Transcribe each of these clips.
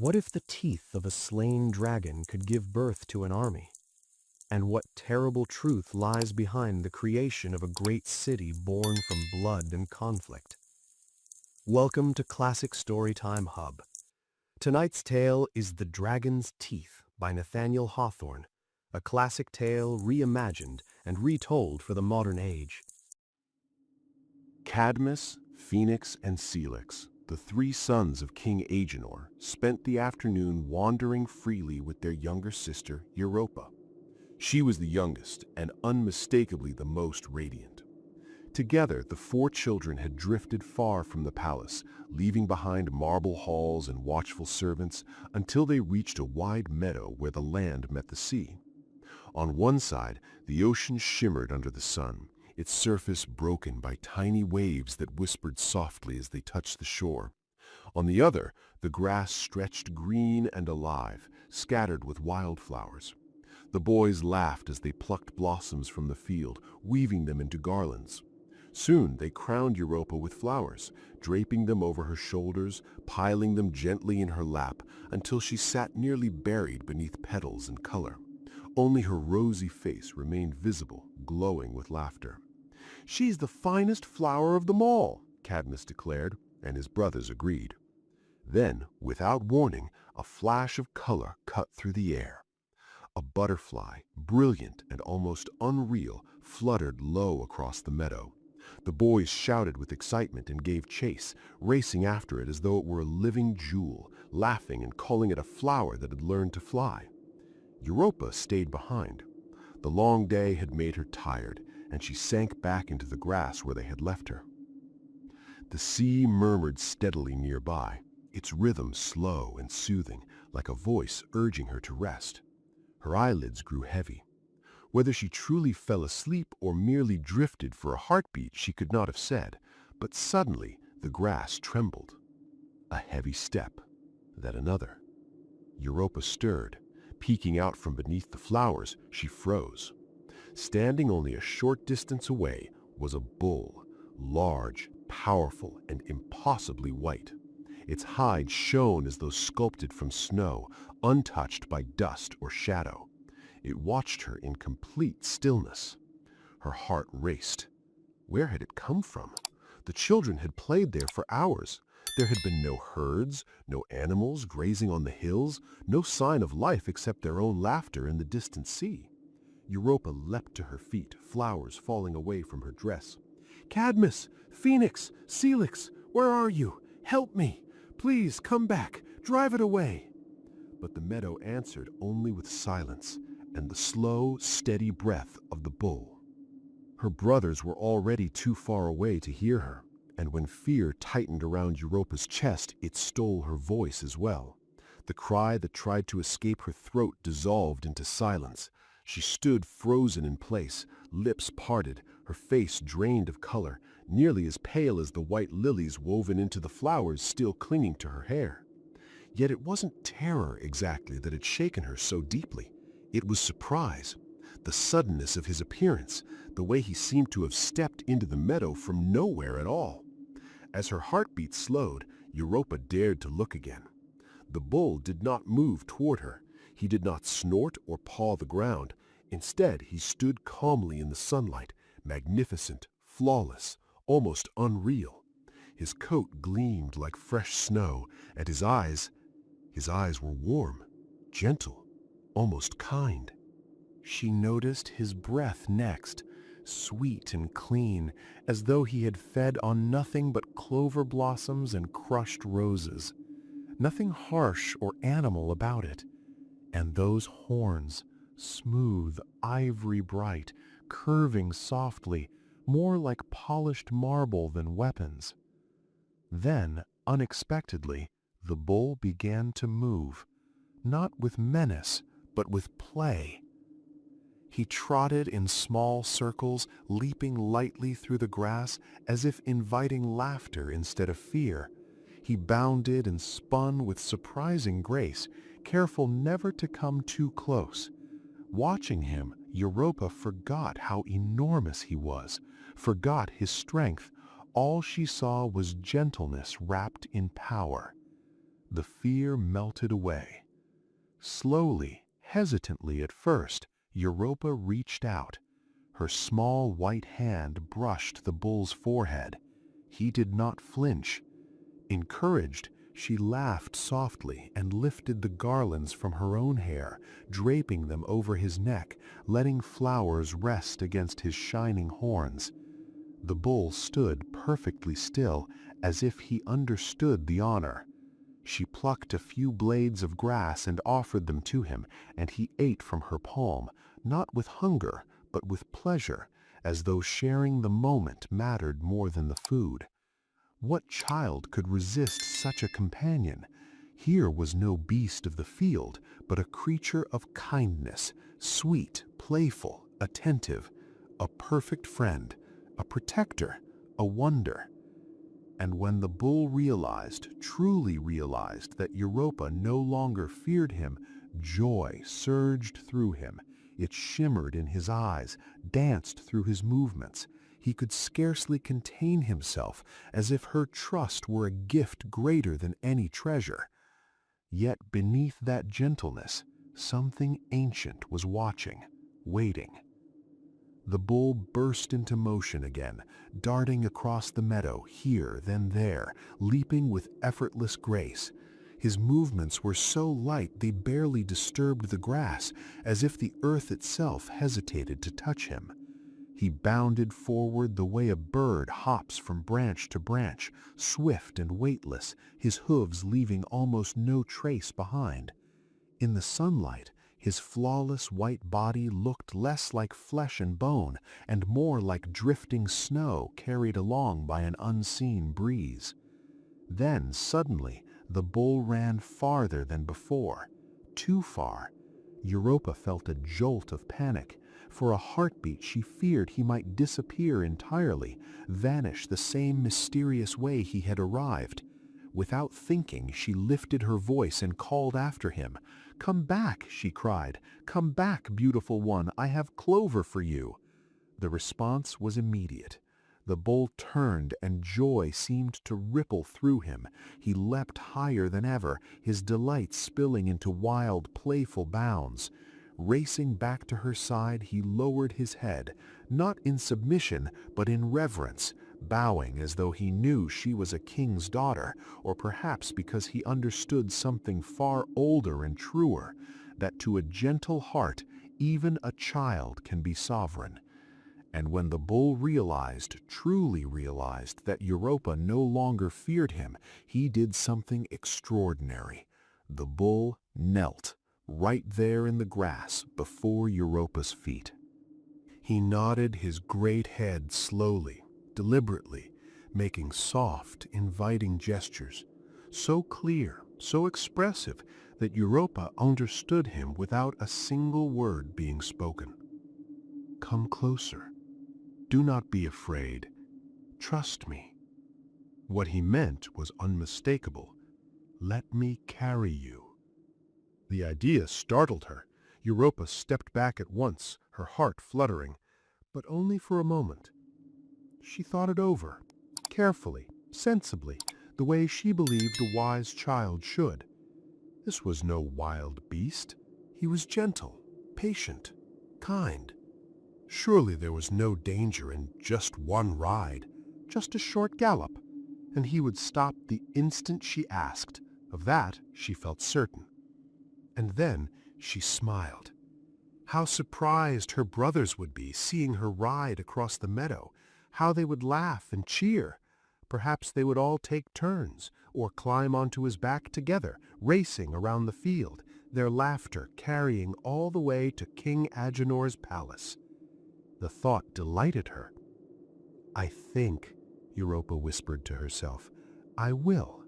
What if the teeth of a slain dragon could give birth to an army? And what terrible truth lies behind the creation of a great city born from blood and conflict? Welcome to Classic Storytime Hub. Tonight's tale is The Dragon's Teeth by Nathaniel Hawthorne, a classic tale reimagined and retold for the modern age. Cadmus, Phoenix, and Celix, the three sons of King Agenor, spent the afternoon wandering freely with their younger sister, Europa. She was the youngest and unmistakably the most radiant. Together, the four children had drifted far from the palace, leaving behind marble halls and watchful servants until they reached a wide meadow where the land met the sea. On one side, the ocean shimmered under the sun, its surface broken by tiny waves that whispered softly as they touched the shore. On the other, the grass stretched green and alive, scattered with wildflowers. The boys laughed as they plucked blossoms from the field, weaving them into garlands. Soon they crowned Europa with flowers, draping them over her shoulders, piling them gently in her lap until she sat nearly buried beneath petals and color. Only her rosy face remained visible, glowing with laughter. "She's the finest flower of them all," Cadmus declared, and his brothers agreed. Then, without warning, a flash of color cut through the air. A butterfly, brilliant and almost unreal, fluttered low across the meadow. The boys shouted with excitement and gave chase, racing after it as though it were a living jewel, laughing and calling it a flower that had learned to fly. Europa stayed behind. The long day had made her tired, and she sank back into the grass where they had left her. The sea murmured steadily nearby, its rhythm slow and soothing, like a voice urging her to rest. Her eyelids grew heavy. Whether she truly fell asleep or merely drifted for a heartbeat she could not have said, but suddenly the grass trembled. A heavy step, then another. Europa stirred. Peeking out from beneath the flowers, she froze. Standing only a short distance away was a bull, large, powerful, and impossibly white. Its hide shone as though sculpted from snow, untouched by dust or shadow. It watched her in complete stillness. Her heart raced. Where had it come from? The children had played there for hours. There had been no herds, no animals grazing on the hills, no sign of life except their own laughter in the distant sea. Europa leapt to her feet, flowers falling away from her dress. "Cadmus! Phoenix! Celix! Where are you? Help me! Please come back! Drive it away!" But the meadow answered only with silence and the slow, steady breath of the bull. Her brothers were already too far away to hear her, and when fear tightened around Europa's chest, it stole her voice as well. The cry that tried to escape her throat dissolved into silence. She stood frozen in place, lips parted, her face drained of color, nearly as pale as the white lilies woven into the flowers still clinging to her hair. Yet it wasn't terror exactly that had shaken her so deeply. It was surprise. The suddenness of his appearance, the way he seemed to have stepped into the meadow from nowhere at all. As her heartbeat slowed, Europa dared to look again. The bull did not move toward her. He did not snort or paw the ground. Instead, he stood calmly in the sunlight, magnificent, flawless, almost unreal. His coat gleamed like fresh snow, and his eyes were warm, gentle, almost kind. She noticed his breath next, sweet and clean, as though he had fed on nothing but clover blossoms and crushed roses. Nothing harsh or animal about it. And those horns, smooth, ivory bright, curving softly, more like polished marble than weapons. Then, unexpectedly, the bull began to move, not with menace, but with play. He trotted in small circles, leaping lightly through the grass as if inviting laughter instead of fear. He bounded and spun with surprising grace, careful never to come too close. Watching him, Europa forgot how enormous he was, forgot his strength. All she saw was gentleness wrapped in power. The fear melted away. Slowly, hesitantly at first, Europa reached out. Her small white hand brushed the bull's forehead. He did not flinch. Encouraged, she laughed softly and lifted the garlands from her own hair, draping them over his neck, letting flowers rest against his shining horns. The bull stood perfectly still, as if he understood the honor. She plucked a few blades of grass and offered them to him, and he ate from her palm, not with hunger, but with pleasure, as though sharing the moment mattered more than the food. What child could resist such a companion? Here was no beast of the field, but a creature of kindness, sweet, playful, attentive, a perfect friend, a protector, a wonder. And when the bull realized, truly realized, that Europa no longer feared him, joy surged through him. It shimmered in his eyes, danced through his movements. He could scarcely contain himself, as if her trust were a gift greater than any treasure. Yet beneath that gentleness, something ancient was watching, waiting. The bull burst into motion again, darting across the meadow, here, then there, leaping with effortless grace. His movements were so light they barely disturbed the grass, as if the earth itself hesitated to touch him. He bounded forward the way a bird hops from branch to branch, swift and weightless, his hooves leaving almost no trace behind. In the sunlight, his flawless white body looked less like flesh and bone and more like drifting snow carried along by an unseen breeze. Then, suddenly, the bull ran farther than before, too far. Europa felt a jolt of panic. For a heartbeat, she feared he might disappear entirely, vanish the same mysterious way he had arrived. Without thinking, she lifted her voice and called after him. "Come back," she cried. "Come back, beautiful one. I have clover for you." The response was immediate. The bull turned, and joy seemed to ripple through him. He leapt higher than ever, his delight spilling into wild, playful bounds. Racing back to her side, he lowered his head, not in submission, but in reverence, bowing as though he knew she was a king's daughter, or perhaps because he understood something far older and truer, that to a gentle heart, even a child can be sovereign. And when the bull realized, truly realized, that Europa no longer feared him, he did something extraordinary. The bull knelt, right there in the grass before Europa's feet. He nodded his great head slowly, deliberately, making soft, inviting gestures, so clear, so expressive, that Europa understood him without a single word being spoken. "Come closer. Do not be afraid. Trust me." What he meant was unmistakable. "Let me carry you." The idea startled her. Europa stepped back at once, her heart fluttering, but only for a moment. She thought it over, carefully, sensibly, the way she believed a wise child should. This was no wild beast. He was gentle, patient, kind. Surely there was no danger in just one ride, just a short gallop, and he would stop the instant she asked. Of that she felt certain. And then she smiled. How surprised her brothers would be seeing her ride across the meadow, how they would laugh and cheer. Perhaps they would all take turns, or climb onto his back together, racing around the field, their laughter carrying all the way to King Agenor's palace. The thought delighted her. "I think," Europa whispered to herself, "I will."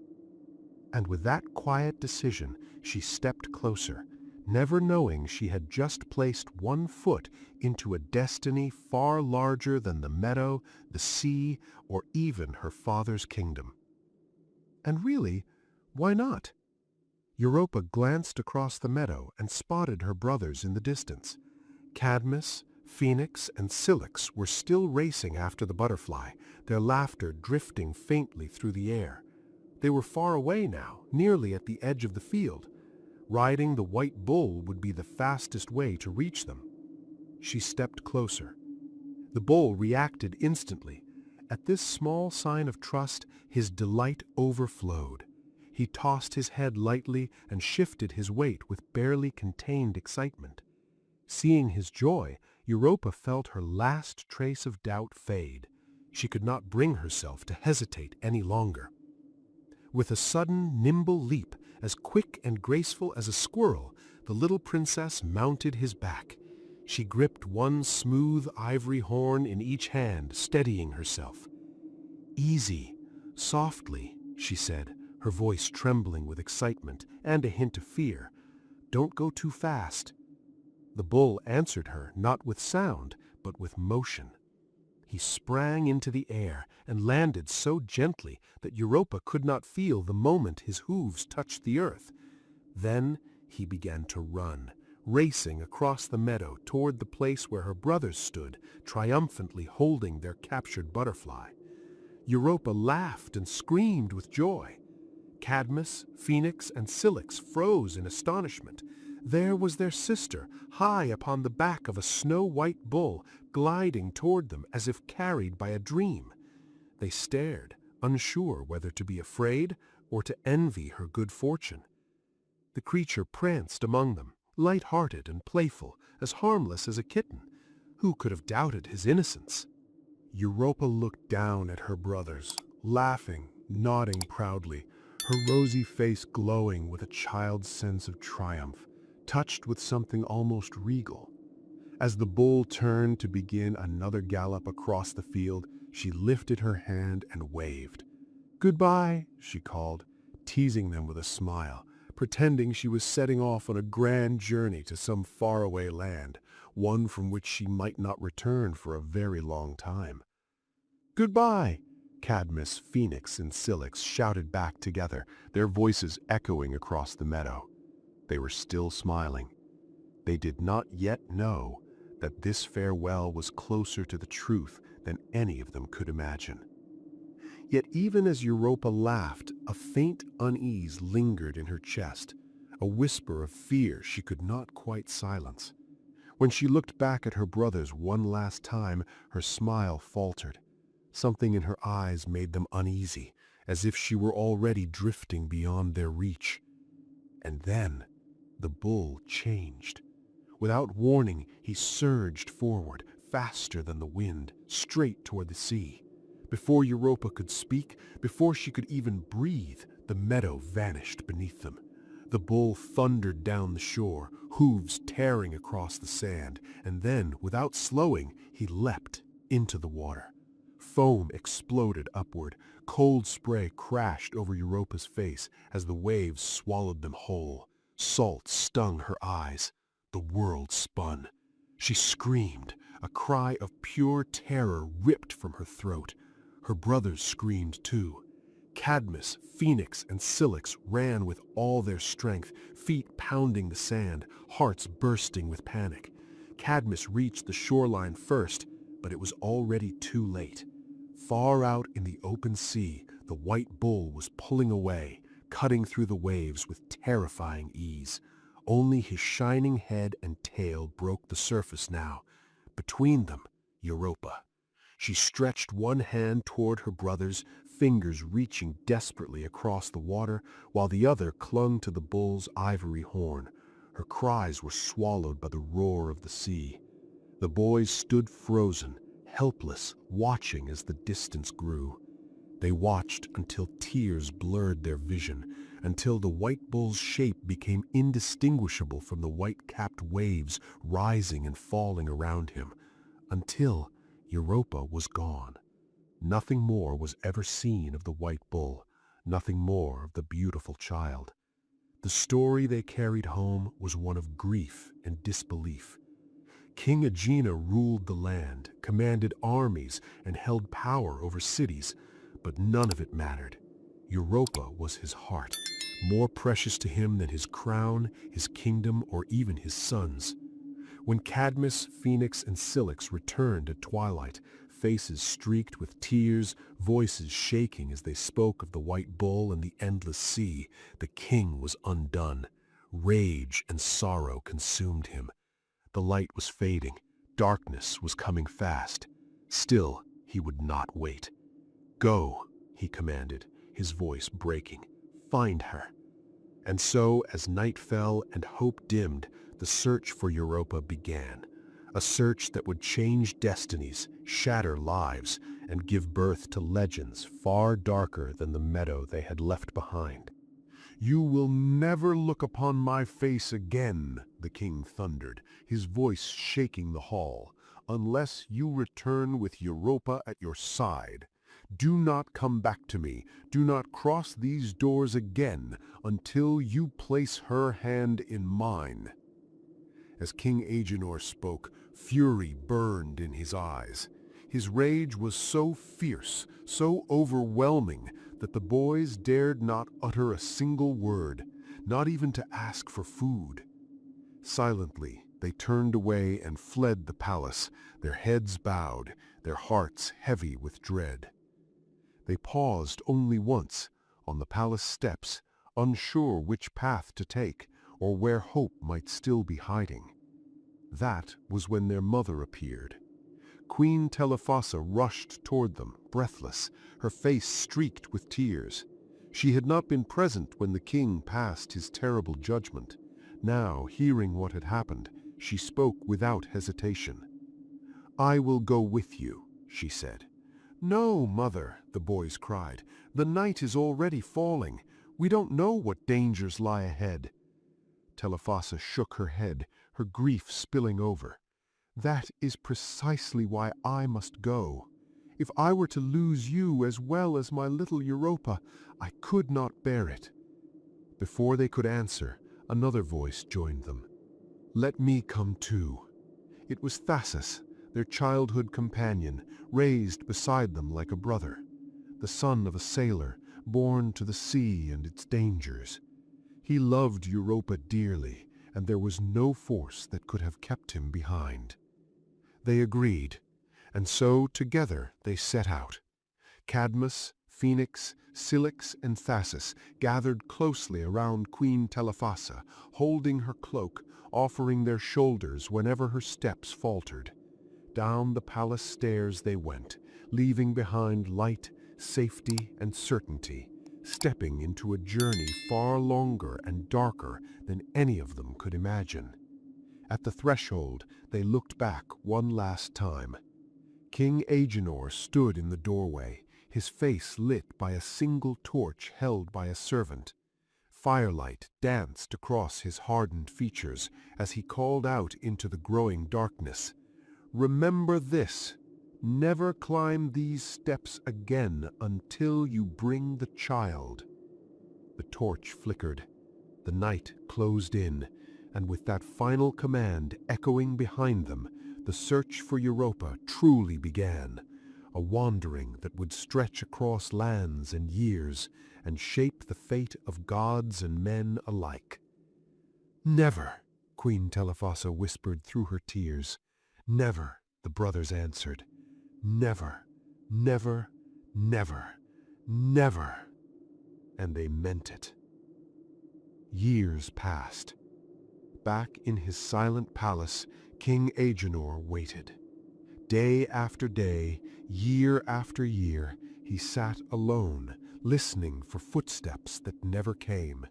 And with that quiet decision, she stepped closer, never knowing she had just placed one foot into a destiny far larger than the meadow, the sea, or even her father's kingdom. And really, why not? Europa glanced across the meadow and spotted her brothers in the distance. Cadmus, Phoenix, and Cilix were still racing after the butterfly, their laughter drifting faintly through the air. They were far away now, nearly at the edge of the field. Riding the white bull would be the fastest way to reach them. She stepped closer. The bull reacted instantly. At this small sign of trust, his delight overflowed. He tossed his head lightly and shifted his weight with barely contained excitement. Seeing his joy, Europa felt her last trace of doubt fade. She could not bring herself to hesitate any longer. With a sudden, nimble leap, as quick and graceful as a squirrel, the little princess mounted his back. She gripped one smooth ivory horn in each hand, steadying herself. "Easy, softly," she said, her voice trembling with excitement and a hint of fear. "Don't go too fast." The bull answered her not with sound, but with motion. He sprang into the air and landed so gently that Europa could not feel the moment his hooves touched the earth. Then he began to run, racing across the meadow toward the place where her brothers stood, triumphantly holding their captured butterfly. Europa laughed and screamed with joy. Cadmus, Phoenix, and Cilix froze in astonishment. There was their sister, high upon the back of a snow-white bull, gliding toward them as if carried by a dream. They stared, unsure whether to be afraid or to envy her good fortune. The creature pranced among them, light-hearted and playful, as harmless as a kitten. Who could have doubted his innocence? Europa looked down at her brothers, laughing, nodding proudly, her rosy face glowing with a child's sense of triumph, touched with something almost regal. As the bull turned to begin another gallop across the field, she lifted her hand and waved. "Goodbye," she called, teasing them with a smile, pretending she was setting off on a grand journey to some faraway land, one from which she might not return for a very long time. "Goodbye," Cadmus, Phoenix, and Cilix shouted back together, their voices echoing across the meadow. They were still smiling. They did not yet know that this farewell was closer to the truth than any of them could imagine. Yet even as Europa laughed, a faint unease lingered in her chest, a whisper of fear she could not quite silence. When she looked back at her brothers one last time, her smile faltered. Something in her eyes made them uneasy, as if she were already drifting beyond their reach. And then the bull changed. Without warning, he surged forward, faster than the wind, straight toward the sea. Before Europa could speak, before she could even breathe, the meadow vanished beneath them. The bull thundered down the shore, hooves tearing across the sand, and then, without slowing, he leapt into the water. Foam exploded upward. Cold spray crashed over Europa's face as the waves swallowed them whole. Salt stung her eyes. The world spun. She screamed. A cry of pure terror ripped from her throat. Her brothers screamed too. Cadmus, Phoenix, and Cilix ran with all their strength, feet pounding the sand, hearts bursting with panic. Cadmus reached the shoreline first, but it was already too late. Far out in the open sea, the white bull was pulling away, cutting through the waves with terrifying ease. Only his shining head and tail broke the surface now. Between them, Europa. She stretched one hand toward her brothers, fingers reaching desperately across the water, while the other clung to the bull's ivory horn. Her cries were swallowed by the roar of the sea. The boys stood frozen, helpless, watching as the distance grew. They watched until tears blurred their vision, until the white bull's shape became indistinguishable from the white-capped waves rising and falling around him, until Europa was gone. Nothing more was ever seen of the white bull, nothing more of the beautiful child. The story they carried home was one of grief and disbelief. King Aegina ruled the land, commanded armies, and held power over cities, but none of it mattered. Europa was his heart, more precious to him than his crown, his kingdom, or even his sons. When Cadmus, Phoenix, and Cilix returned at twilight, faces streaked with tears, voices shaking as they spoke of the white bull and the endless sea, the king was undone. Rage and sorrow consumed him. The light was fading. Darkness was coming fast. Still, he would not wait. "Go," he commanded, his voice breaking. "Find her." And so, as night fell and hope dimmed, the search for Europa began. A search that would change destinies, shatter lives, and give birth to legends far darker than the meadow they had left behind. "You will never look upon my face again," the king thundered, his voice shaking the hall, "unless you return with Europa at your side. Do not come back to me. Do not cross these doors again until you place her hand in mine." As King Agenor spoke, fury burned in his eyes. His rage was so fierce, so overwhelming, that the boys dared not utter a single word, not even to ask for food. Silently, they turned away and fled the palace, their heads bowed, their hearts heavy with dread. They paused only once, on the palace steps, unsure which path to take, or where hope might still be hiding. That was when their mother appeared. Queen Telephassa rushed toward them, breathless, her face streaked with tears. She had not been present when the king passed his terrible judgment. Now, hearing what had happened, she spoke without hesitation. "I will go with you," she said. "No, mother," the boys cried. "The night is already falling. We don't know what dangers lie ahead." Telephassa shook her head, her grief spilling over. "That is precisely why I must go. If I were to lose you as well as my little Europa, I could not bear it." Before they could answer, another voice joined them. "Let me come too." It was Thasus, their childhood companion, raised beside them like a brother, the son of a sailor, born to the sea and its dangers. He loved Europa dearly, and there was no force that could have kept him behind. They agreed, and so together they set out. Cadmus, Phoenix, Cilix, and Thasus gathered closely around Queen Telephassa, holding her cloak, offering their shoulders whenever her steps faltered. Down the palace stairs they went, leaving behind light, safety, and certainty, stepping into a journey far longer and darker than any of them could imagine. At the threshold, they looked back one last time. King Agenor stood in the doorway, his face lit by a single torch held by a servant. Firelight danced across his hardened features as he called out into the growing darkness. "Remember this. Never climb these steps again until you bring the child." The torch flickered. The night closed in, and with that final command echoing behind them, the search for Europa truly began, a wandering that would stretch across lands and years and shape the fate of gods and men alike. "Never," Queen Telephassa whispered through her tears. "Never," the brothers answered. "Never, never, never, never." And they meant it. Years passed. Back in his silent palace, King Agenor waited. Day after day, year after year, he sat alone, listening for footsteps that never came.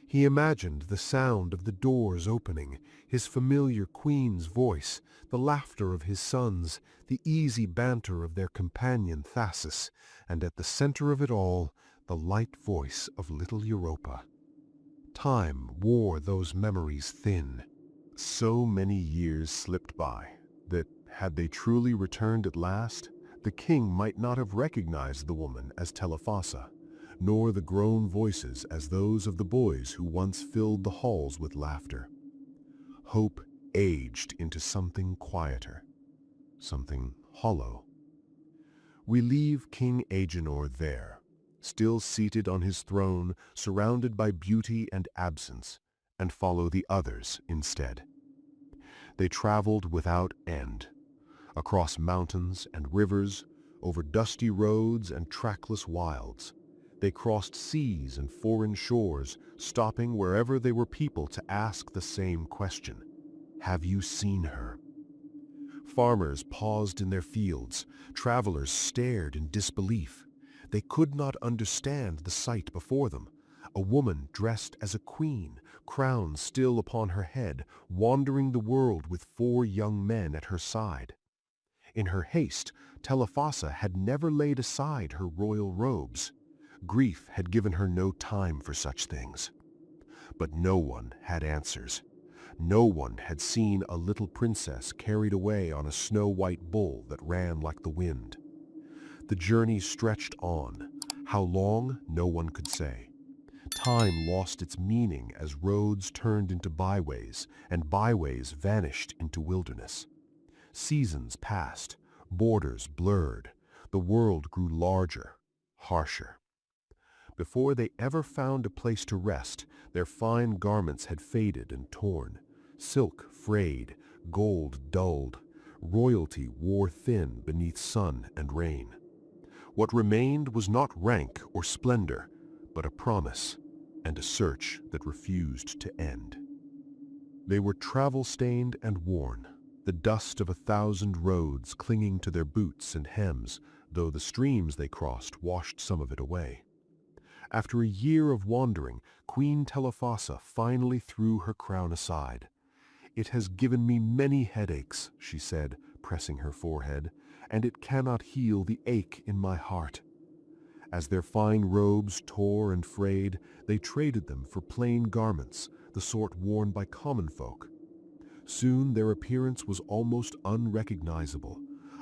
He imagined the sound of the doors opening, his familiar queen's voice, the laughter of his sons, the easy banter of their companion Thasus, and at the center of it all, the light voice of little Europa. Time wore those memories thin. So many years slipped by that, had they truly returned at last, the king might not have recognized the woman as Telephassa, nor the grown voices as those of the boys who once filled the halls with laughter. Hope aged into something quieter, something hollow. We leave King Agenor there, still seated on his throne, surrounded by beauty and absence, and follow the others instead. They traveled without end. Across mountains and rivers, over dusty roads and trackless wilds, they crossed seas and foreign shores, stopping wherever there were people to ask the same question. Have you seen her? Farmers paused in their fields. Travelers stared in disbelief. They could not understand the sight before them. A woman dressed as a queen, crown still upon her head, wandering the world with 4 young men at her side. In her haste, Telephassa had never laid aside her royal robes. Grief had given her no time for such things. But no one had answers. No one had seen a little princess carried away on a snow-white bull that ran like the wind. The journey stretched on. How long, no one could say. Time lost its meaning as roads turned into byways, and byways vanished into wilderness. Seasons passed, borders blurred. The world grew larger, harsher. Before they ever found a place to rest, their fine garments had faded and torn. Silk frayed, gold dulled. Royalty wore thin beneath sun and rain. What remained was not rank or splendor, but a promise and a search that refused to end. They were travel-stained and worn, the dust of 1,000 roads clinging to their boots and hems, though the streams they crossed washed some of it away. After a year of wandering, Queen Telephassa finally threw her crown aside. "It has given me many headaches," she said, pressing her forehead, "and it cannot heal the ache in my heart." As their fine robes tore and frayed, they traded them for plain garments, the sort worn by common folk. Soon their appearance was almost unrecognizable,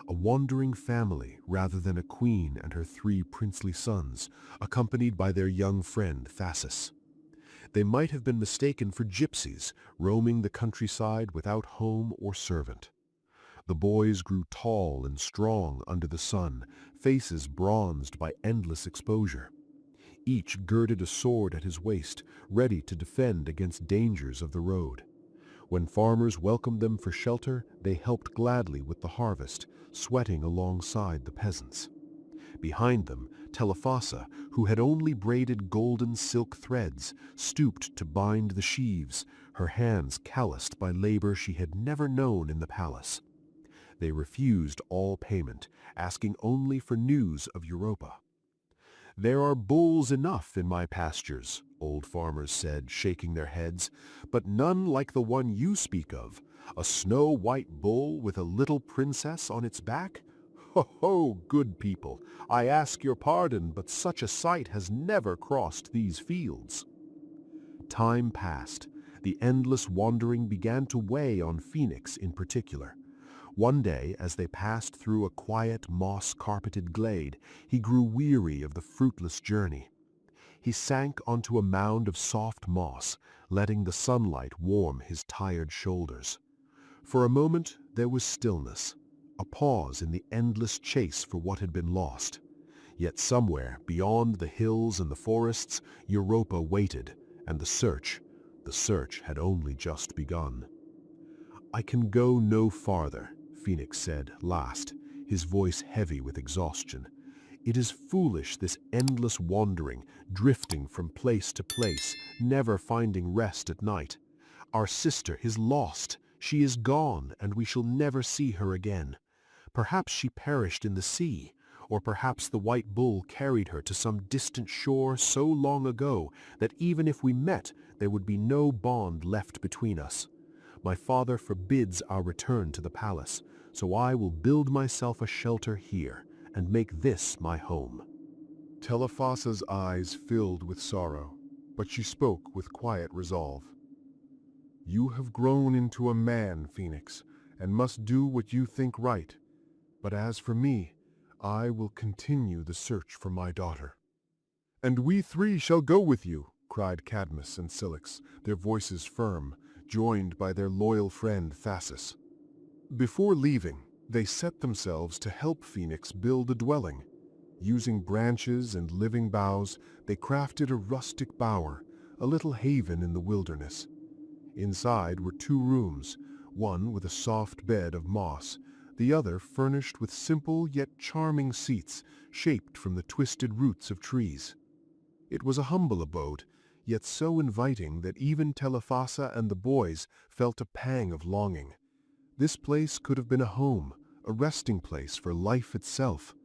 a wandering family rather than a queen and her 3 princely sons, accompanied by their young friend Thasus. They might have been mistaken for gypsies, roaming the countryside without home or servant. The boys grew tall and strong under the sun, faces bronzed by endless exposure. Each girded a sword at his waist, ready to defend against dangers of the road. When farmers welcomed them for shelter, they helped gladly with the harvest, sweating alongside the peasants. Behind them, Telephassa, who had only braided golden silk threads, stooped to bind the sheaves, her hands calloused by labor she had never known in the palace. They refused all payment, asking only for news of Europa. "There are bulls enough in my pastures," old farmers said, shaking their heads, "but none like the one you speak of, a snow-white bull with a little princess on its back. Ho, ho, good people, I ask your pardon, but such a sight has never crossed these fields." Time passed. The endless wandering began to weigh on Phoenix in particular. One day, as they passed through a quiet, moss-carpeted glade, he grew weary of the fruitless journey. He sank onto a mound of soft moss, letting the sunlight warm his tired shoulders. For a moment there was stillness, a pause in the endless chase for what had been lost. Yet somewhere, beyond the hills and the forests, Europa waited, and the search had only just begun. "I can go no farther," Phoenix said last, his voice heavy with exhaustion. "It is foolish, this endless wandering, drifting from place to place, never finding rest at night. Our sister is lost. She is gone, and we shall never see her again. Perhaps she perished in the sea, or perhaps the white bull carried her to some distant shore so long ago that even if we met, there would be no bond left between us. My father forbids our return to the palace, so I will build myself a shelter here and make this my home." Telephassa's eyes filled with sorrow, but she spoke with quiet resolve. "You have grown into a man, Phoenix, and must do what you think right. But as for me, I will continue the search for my daughter." "And we 3 shall go with you," cried Cadmus and Cilix, their voices firm, joined by their loyal friend Thasus. Before leaving, they set themselves to help Phoenix build a dwelling. Using branches and living boughs, they crafted a rustic bower, a little haven in the wilderness. Inside were 2 rooms, one with a soft bed of moss, the other furnished with simple yet charming seats shaped from the twisted roots of trees. It was a humble abode, yet so inviting that even Telephassa and the boys felt a pang of longing. This place could have been a home, a resting place for life itself.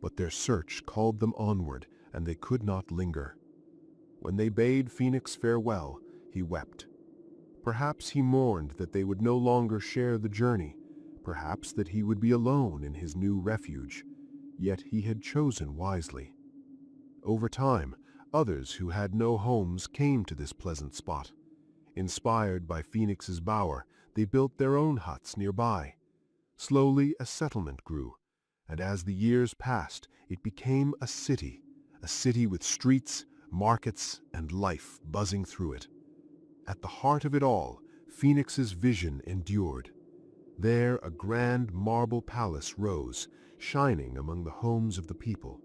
But their search called them onward, and they could not linger. When they bade Phoenix farewell, he wept. Perhaps he mourned that they would no longer share the journey, perhaps that he would be alone in his new refuge, yet he had chosen wisely. Over time, others who had no homes came to this pleasant spot. Inspired by Phoenix's bower, they built their own huts nearby. Slowly a settlement grew, and as the years passed, it became a city with streets, markets, and life buzzing through it. At the heart of it all, Phoenix's vision endured. There a grand marble palace rose, shining among the homes of the people.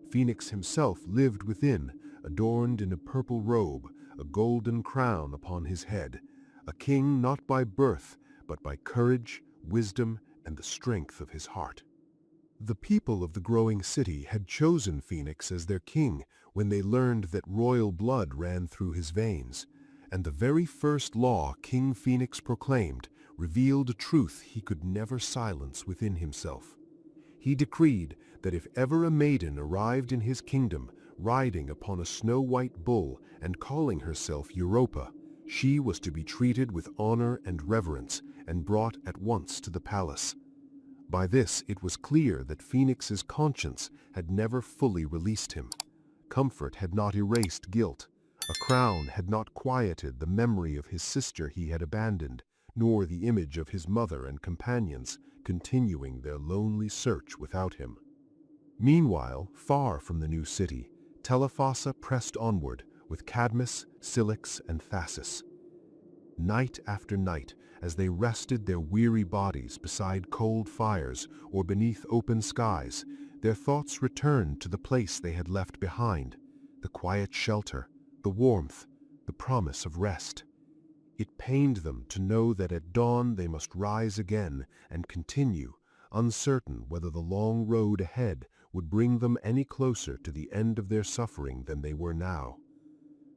Phoenix himself lived within, adorned in a purple robe, a golden crown upon his head, a king not by birth, but by courage, wisdom, and the strength of his heart. The people of the growing city had chosen Phoenix as their king when they learned that royal blood ran through his veins, and the very first law King Phoenix proclaimed revealed a truth he could never silence within himself. He decreed that if ever a maiden arrived in his kingdom, riding upon a snow-white bull and calling herself Europa, she was to be treated with honor and reverence and brought at once to the palace. By this it was clear that Phoenix's conscience had never fully released him. Comfort had not erased guilt. A crown had not quieted the memory of his sister he had abandoned, nor the image of his mother and companions, continuing their lonely search without him. Meanwhile, far from the new city, Telephassa pressed onward with Cadmus, Cilix, and Thasus. Night after night, as they rested their weary bodies beside cold fires or beneath open skies, their thoughts returned to the place they had left behind, the quiet shelter, the warmth, the promise of rest. It pained them to know that at dawn they must rise again and continue, uncertain whether the long road ahead would bring them any closer to the end of their suffering than they were now.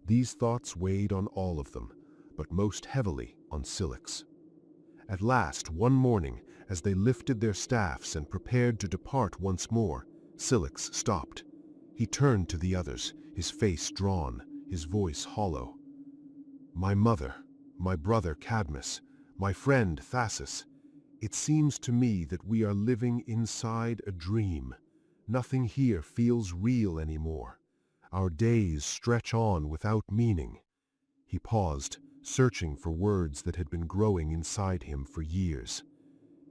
These thoughts weighed on all of them, but most heavily on Cilix. At last, one morning, as they lifted their staffs and prepared to depart once more, Cilix stopped. He turned to the others, his face drawn, his voice hollow. "My mother, my brother Cadmus, my friend Thasus, it seems to me that we are living inside a dream. Nothing here feels real anymore. Our days stretch on without meaning." He paused, searching for words that had been growing inside him for years.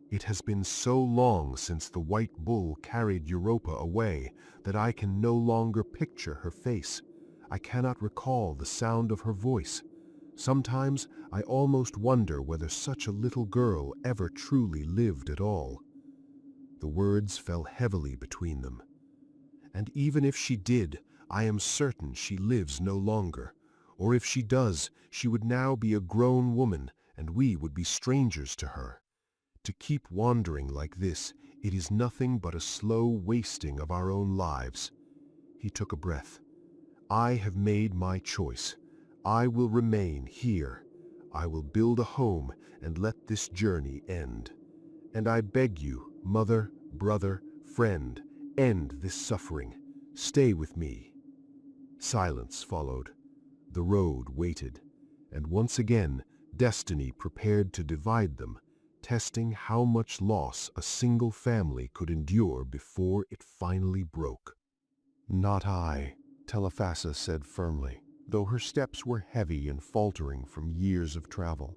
"It has been so long since the white bull carried Europa away that I can no longer picture her face. I cannot recall the sound of her voice. Sometimes I almost wonder whether such a little girl ever truly lived at all." The words fell heavily between them. "And even if she did, I am certain she lives no longer. Or if she does, she would now be a grown woman, and we would be strangers to her. To keep wandering like this, it is nothing but a slow wasting of our own lives." He took a breath. "I have made my choice. I will remain here. I will build a home and let this journey end. And I beg you, mother, brother, friend, end this suffering. Stay with me." Silence followed. The road waited, and once again destiny prepared to divide them, testing how much loss a single family could endure before it finally broke. "Not I," Telephassa said firmly, though her steps were heavy and faltering from years of travel.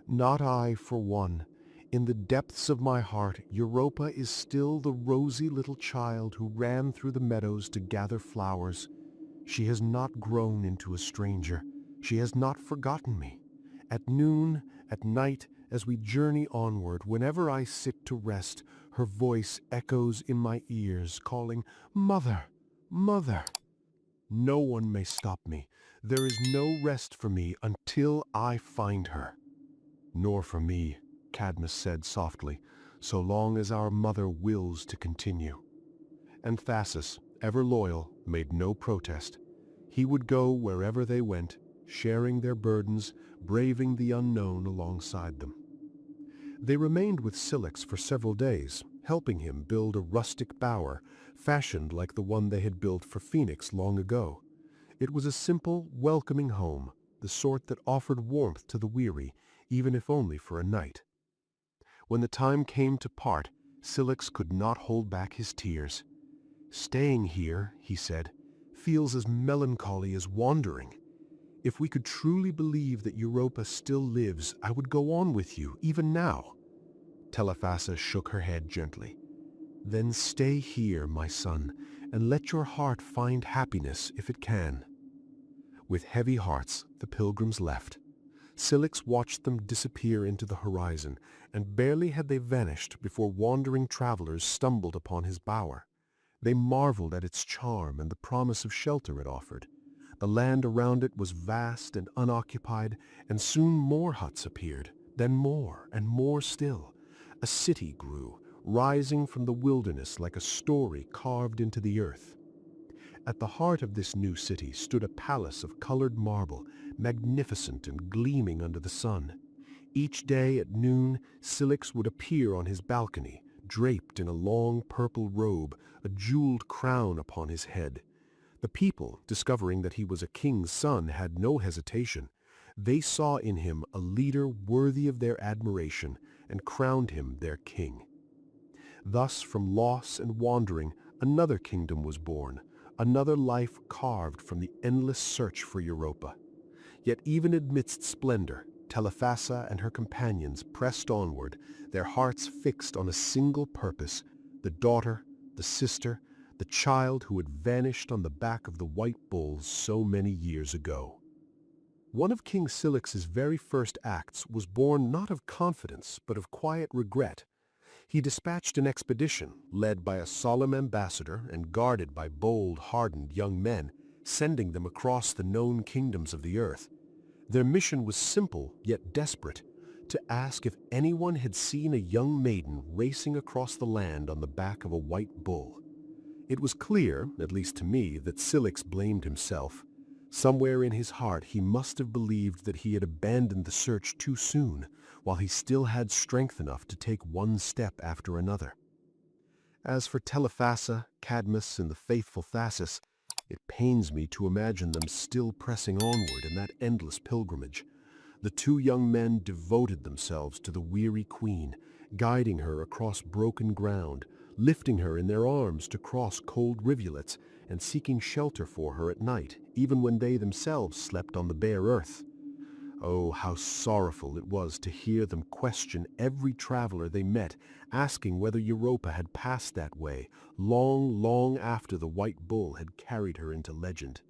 "Not I, for one. In the depths of my heart, Europa is still the rosy little child who ran through the meadows to gather flowers. She has not grown into a stranger. She has not forgotten me. At noon, at night, as we journey onward, whenever I sit to rest, her voice echoes in my ears, calling, 'Mother, Mother.' No one may stop me. There is no rest for me until I find her." "Nor for me," Cadmus said softly. so long as our mother wills to continue." And Thasus, ever loyal, made no protest. He would go wherever they went, sharing their burdens, braving the unknown alongside them. They remained with Cilix for several days, helping him build a rustic bower, fashioned like the one they had built for Phoenix long ago. It was a simple, welcoming home, the sort that offered warmth to the weary, even if only for a night. When the time came to part, Cilix could not hold back his tears. "Staying here," he said, "feels as melancholy as wandering. If we could truly believe that Europa still lives, I would go on with you, even now." Telephassa shook her head gently. "Then stay here, my son, and let your heart find happiness if it can." With heavy hearts, the pilgrims left. Cilix watched them disappear into the horizon, and barely had they vanished before wandering travelers stumbled upon his bower. They marveled at its charm and the promise of shelter it offered. The land around it was vast and unoccupied, and soon more huts appeared, then more and more still. A city grew, rising from the wilderness like a story carved into the earth. At the heart of this new city stood a palace of colored marble, magnificent and gleaming under the sun. Each day at noon, Cilix would appear on his balcony, draped in a long purple robe, a jeweled crown upon his head. The people, discovering that he was a king's son, had no hesitation. They saw in him a leader worthy of their admiration and crowned him their king. Thus, from loss and wandering, another kingdom was born, another life carved from the endless search for Europa. Yet even amidst splendor, Telephassa and her companions pressed onward, their hearts fixed on a single purpose: the daughter, the sister, the child who had vanished on the back of the white bull so many years ago. One of King Cilix's very first acts was born not of confidence, but of quiet regret. He dispatched an expedition, led by a solemn ambassador and guarded by bold, hardened young men, sending them across the known kingdoms of the earth. Their mission was simple yet desperate: to ask if anyone had seen a young maiden racing across the land on the back of a white bull. It was clear, at least to me, that Cilix blamed himself. Somewhere in his heart he must have believed that he had abandoned the search too soon, while he still had strength enough to take one step after another. As for Telephassa, Cadmus, and the faithful Thasus, it pains me to imagine them still pressing onward in that endless pilgrimage. The two young men devoted themselves to the weary queen, guiding her across broken ground, lifting her in their arms to cross cold rivulets, and seeking shelter for her at night, even when they themselves slept on the bare earth. Oh, how sorrowful it was to hear them question every traveler they met, asking whether Europa had passed that way, long, long after the white bull had carried her into legend.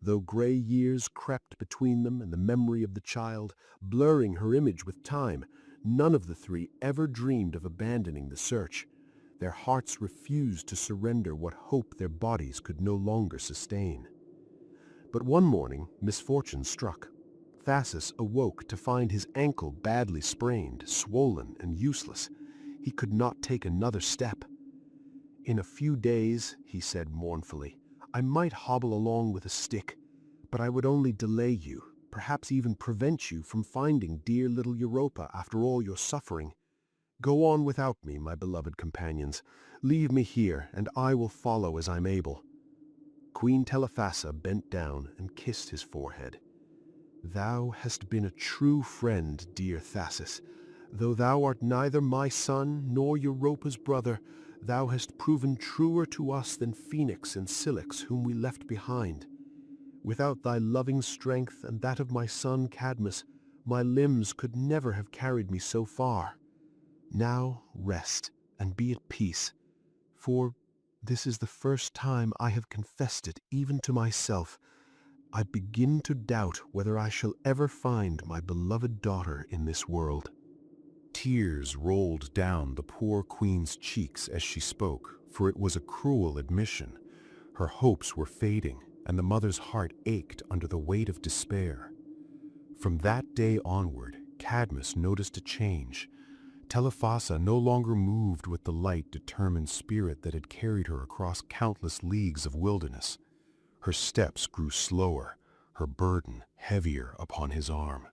Though gray years crept between them and the memory of the child, blurring her image with time, none of the three ever dreamed of abandoning the search. Their hearts refused to surrender what hope their bodies could no longer sustain. But one morning, misfortune struck. Thasus awoke to find his ankle badly sprained, swollen, and useless. He could not take another step. "In a few days," he said mournfully, "I might hobble along with a stick, but I would only delay you, perhaps even prevent you from finding dear little Europa after all your suffering. Go on without me, my beloved companions. Leave me here, and I will follow as I'm able." Queen Telephassa bent down and kissed his forehead. "Thou hast been a true friend, dear Thasus. Though thou art neither my son nor Europa's brother, thou hast proven truer to us than Phoenix and Cilix, whom we left behind. Without thy loving strength and that of my son Cadmus, my limbs could never have carried me so far. Now rest and be at peace, for this is the first time I have confessed it even to myself. I begin to doubt whether I shall ever find my beloved daughter in this world." Tears rolled down the poor queen's cheeks as she spoke, for it was a cruel admission. Her hopes were fading, and the mother's heart ached under the weight of despair. From that day onward, Cadmus noticed a change. Telephassa no longer moved with the light, determined spirit that had carried her across countless leagues of wilderness. Her steps grew slower, her burden heavier upon his arm.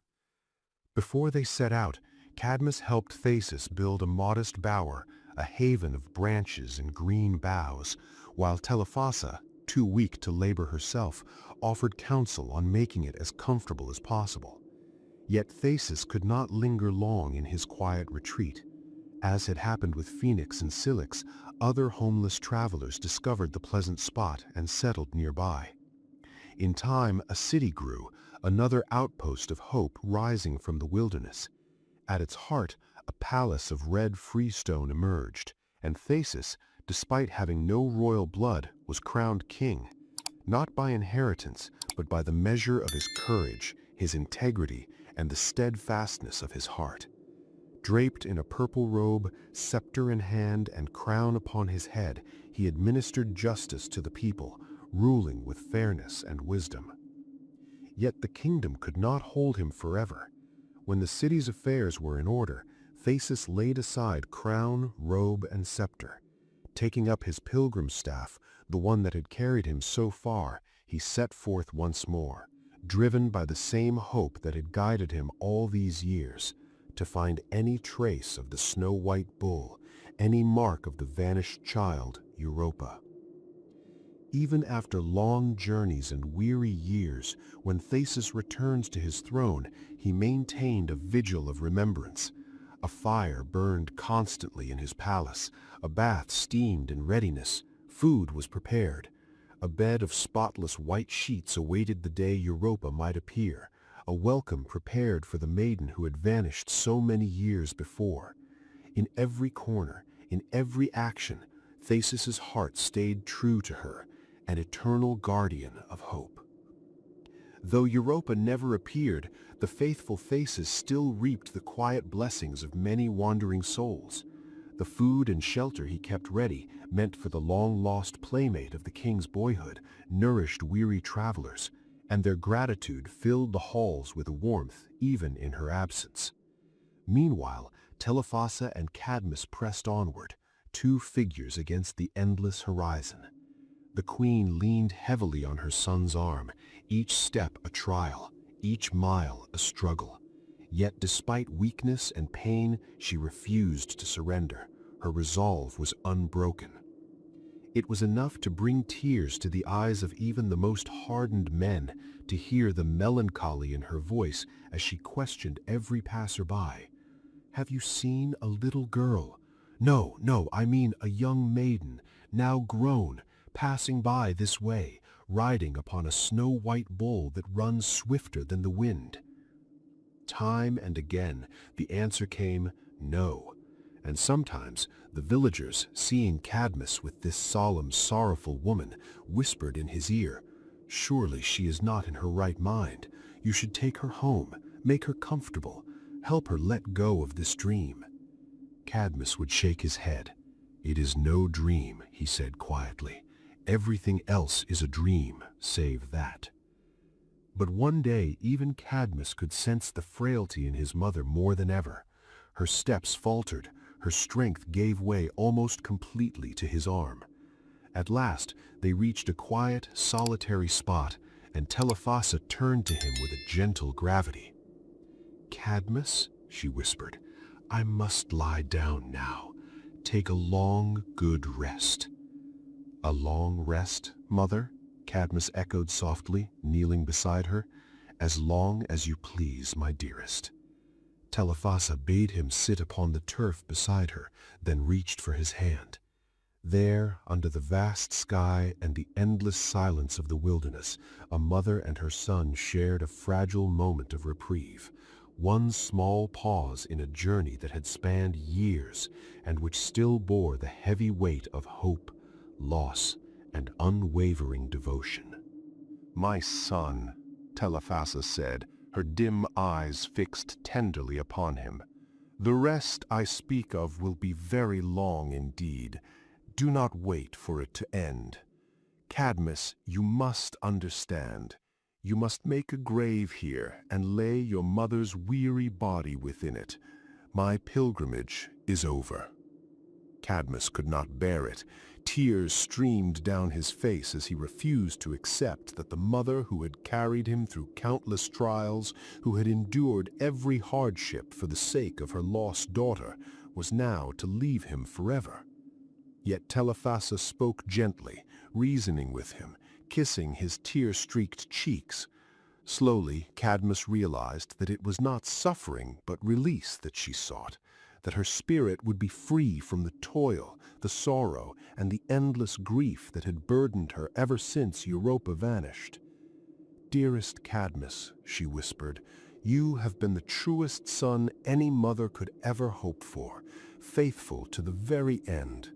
Before they set out, Cadmus helped Theseus build a modest bower, a haven of branches and green boughs, while Telephassa, too weak to labor herself, offered counsel on making it as comfortable as possible. Yet Theseus could not linger long in his quiet retreat. As had happened with Phoenix and Cilix, other homeless travelers discovered the pleasant spot and settled nearby. In time, a city grew, another outpost of hope rising from the wilderness. At its heart, a palace of red freestone emerged, and Theseus, despite having no royal blood, was crowned king, not by inheritance, but by the measure of his courage, his integrity, and the steadfastness of his heart. Draped in a purple robe, scepter in hand, and crown upon his head, he administered justice to the people, ruling with fairness and wisdom. Yet the kingdom could not hold him forever. When the city's affairs were in order, Theseus laid aside crown, robe, and scepter. Taking up his pilgrim's staff, the one that had carried him so far, he set forth once more, driven by the same hope that had guided him all these years, to find any trace of the snow-white bull, any mark of the vanished child, Europa. Even after long journeys and weary years, when Theseus returns to his throne, he maintained a vigil of remembrance. A fire burned constantly in his palace, a bath steamed in readiness, food was prepared. A bed of spotless white sheets awaited the day Europa might appear, a welcome prepared for the maiden who had vanished so many years before. In every corner, in every action, Theseus's heart stayed true to her, an eternal guardian of hope. Though Europa never appeared, the faithful Theseus still reaped the quiet blessings of many wandering souls. The food and shelter he kept ready, meant for the long-lost playmate of the king's boyhood, nourished weary travelers, and their gratitude filled the halls with warmth even in her absence. Meanwhile, Telephassa and Cadmus pressed onward, two figures against the endless horizon. The queen leaned heavily on her son's arm, each step a trial, each mile a struggle. Yet despite weakness and pain, she refused to surrender. Her resolve was unbroken. It was enough to bring tears to the eyes of even the most hardened men to hear the melancholy in her voice as she questioned every passerby. "Have you seen a little girl? No, I mean a young maiden, now grown, passing by this way, riding upon a snow-white bull that runs swifter than the wind." Time and again, the answer came, no. And sometimes the villagers, seeing Cadmus with this solemn, sorrowful woman, whispered in his ear, "Surely she is not in her right mind. You should take her home, make her comfortable, help her let go of this dream." Cadmus would shake his head. "It is no dream," he said quietly. "Everything else is a dream, save that." But one day even Cadmus could sense the frailty in his mother more than ever. Her steps faltered, her strength gave way almost completely to his arm. At last they reached a quiet, solitary spot, and Telephassa turned to him with a gentle gravity. "Cadmus," she whispered, "I must lie down now. Take a long, good rest." "A long rest, mother?" Cadmus echoed softly, kneeling beside her. "As long as you please, my dearest." Telephassa bade him sit upon the turf beside her, then reached for his hand. There, under the vast sky and the endless silence of the wilderness, a mother and her son shared a fragile moment of reprieve, one small pause in a journey that had spanned years and which still bore the heavy weight of hope, loss, and unwavering devotion. "My son," Telephassa said, her dim eyes fixed tenderly upon him, "the rest I speak of will be very long indeed. Do not wait for it to end. Cadmus, you must understand. You must make a grave here and lay your mother's weary body within it. My pilgrimage is over." Cadmus could not bear it. Tears streamed down his face as he refused to accept that the mother who had carried him through countless trials, who had endured every hardship for the sake of her lost daughter, was now to leave him forever. Yet Telephassa spoke gently, reasoning with him, kissing his tear-streaked cheeks. Slowly, Cadmus realized that it was not suffering but release that she sought, that her spirit would be free from the toil, the sorrow, and the endless grief that had burdened her ever since Europa vanished. "Dearest Cadmus," she whispered, "you have been the truest son any mother could ever hope for, faithful to the very end.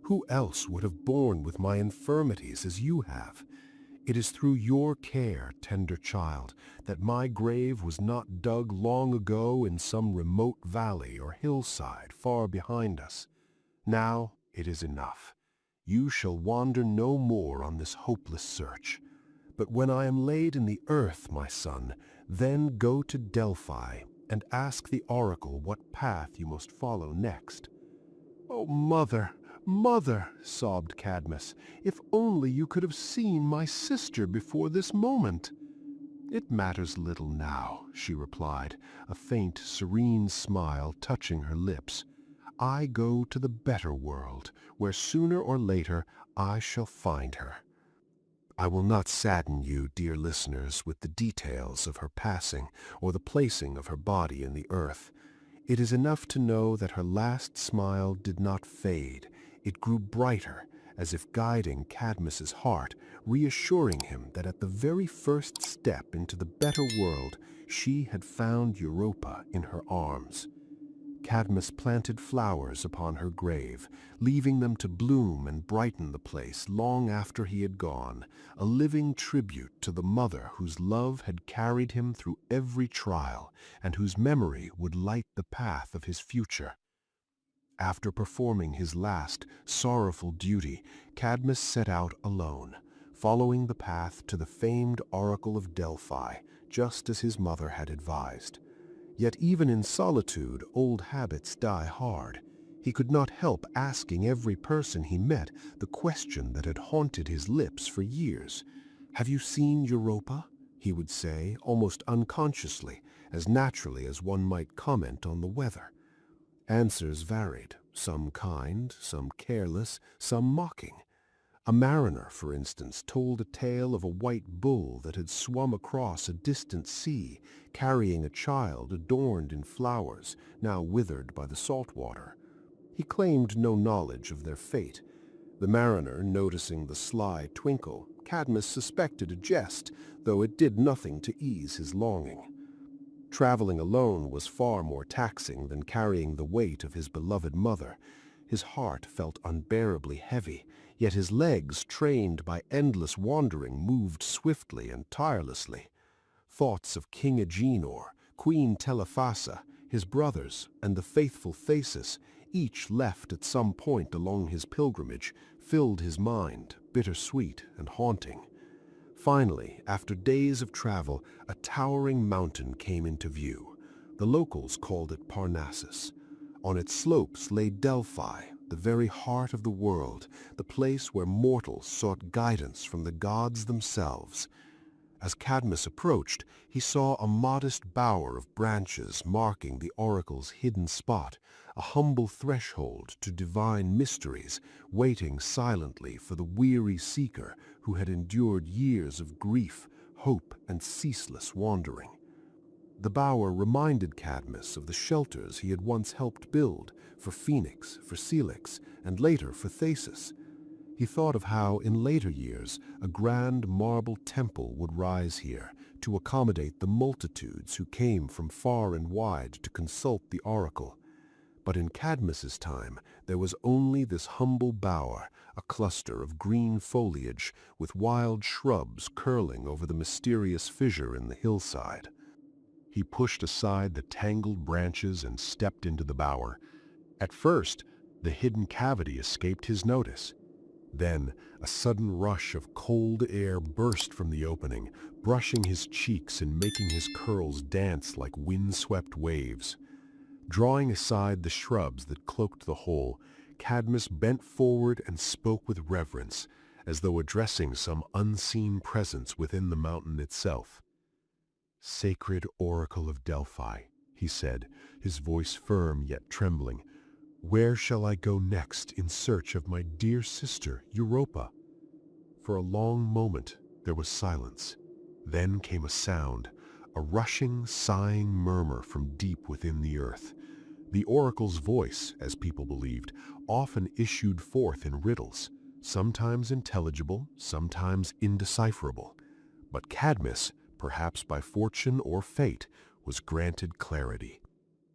Who else would have borne with my infirmities as you have? It is through your care, tender child, that my grave was not dug long ago in some remote valley or hillside far behind us. Now it is enough. You shall wander no more on this hopeless search. But when I am laid in the earth, my son, then go to Delphi and ask the oracle what path you must follow next." "Oh, mother, mother," sobbed Cadmus, "if only you could have seen my sister before this moment." "It matters little now," she replied, a faint, serene smile touching her lips. "I go to the better world, where sooner or later I shall find her." I will not sadden you, dear listeners, with the details of her passing or the placing of her body in the earth. It is enough to know that her last smile did not fade. It grew brighter, as if guiding Cadmus's heart, reassuring him that at the very first step into the better world, she had found Europa in her arms. Cadmus planted flowers upon her grave, leaving them to bloom and brighten the place long after he had gone, a living tribute to the mother whose love had carried him through every trial and whose memory would light the path of his future. After performing his last sorrowful duty, Cadmus set out alone, following the path to the famed oracle of Delphi, just as his mother had advised. Yet even in solitude, old habits die hard. He could not help asking every person he met the question that had haunted his lips for years. "Have you seen Europa?" he would say, almost unconsciously, as naturally as one might comment on the weather. Answers varied, some kind, some careless, some mocking. A mariner, for instance, told a tale of a white bull that had swum across a distant sea, carrying a child adorned in flowers, now withered by the salt water. He claimed no knowledge of their fate. The mariner, noticing the sly twinkle, Cadmus suspected a jest, though it did nothing to ease his longing. Traveling alone was far more taxing than carrying the weight of his beloved mother. His heart felt unbearably heavy, yet his legs, trained by endless wandering, moved swiftly and tirelessly. Thoughts of King Agenor, Queen Telephassa, his brothers, and the faithful Theseus, each left at some point along his pilgrimage, filled his mind, bittersweet and haunting. Finally, after days of travel, a towering mountain came into view. The locals called it Parnassus. On its slopes lay Delphi, the very heart of the world, the place where mortals sought guidance from the gods themselves. As Cadmus approached, he saw a modest bower of branches marking the oracle's hidden spot, a humble threshold to divine mysteries, waiting silently for the weary seeker who had endured years of grief, hope, and ceaseless wandering. The bower reminded Cadmus of the shelters he had once helped build for Phoenix, for Celix, and later for Theseus. He thought of how, in later years, a grand marble temple would rise here to accommodate the multitudes who came from far and wide to consult the oracle. But in Cadmus's time, there was only this humble bower, a cluster of green foliage with wild shrubs curling over the mysterious fissure in the hillside. He pushed aside the tangled branches and stepped into the bower. At first, the hidden cavity escaped his notice. Then, a sudden rush of cold air burst from the opening, brushing his cheeks and making his curls dance like wind-swept waves. Drawing aside the shrubs that cloaked the hole, Cadmus bent forward and spoke with reverence, as though addressing some unseen presence within the mountain itself. "Sacred Oracle of Delphi," he said, his voice firm yet trembling, "where shall I go next in search of my dear sister Europa?" For a long moment there was silence. Then came a sound, a rushing, sighing murmur from deep within the earth. The oracle's voice, as people believed, often issued forth in riddles, sometimes intelligible, sometimes indecipherable. But Cadmus, perhaps by fortune or fate, was granted clarity.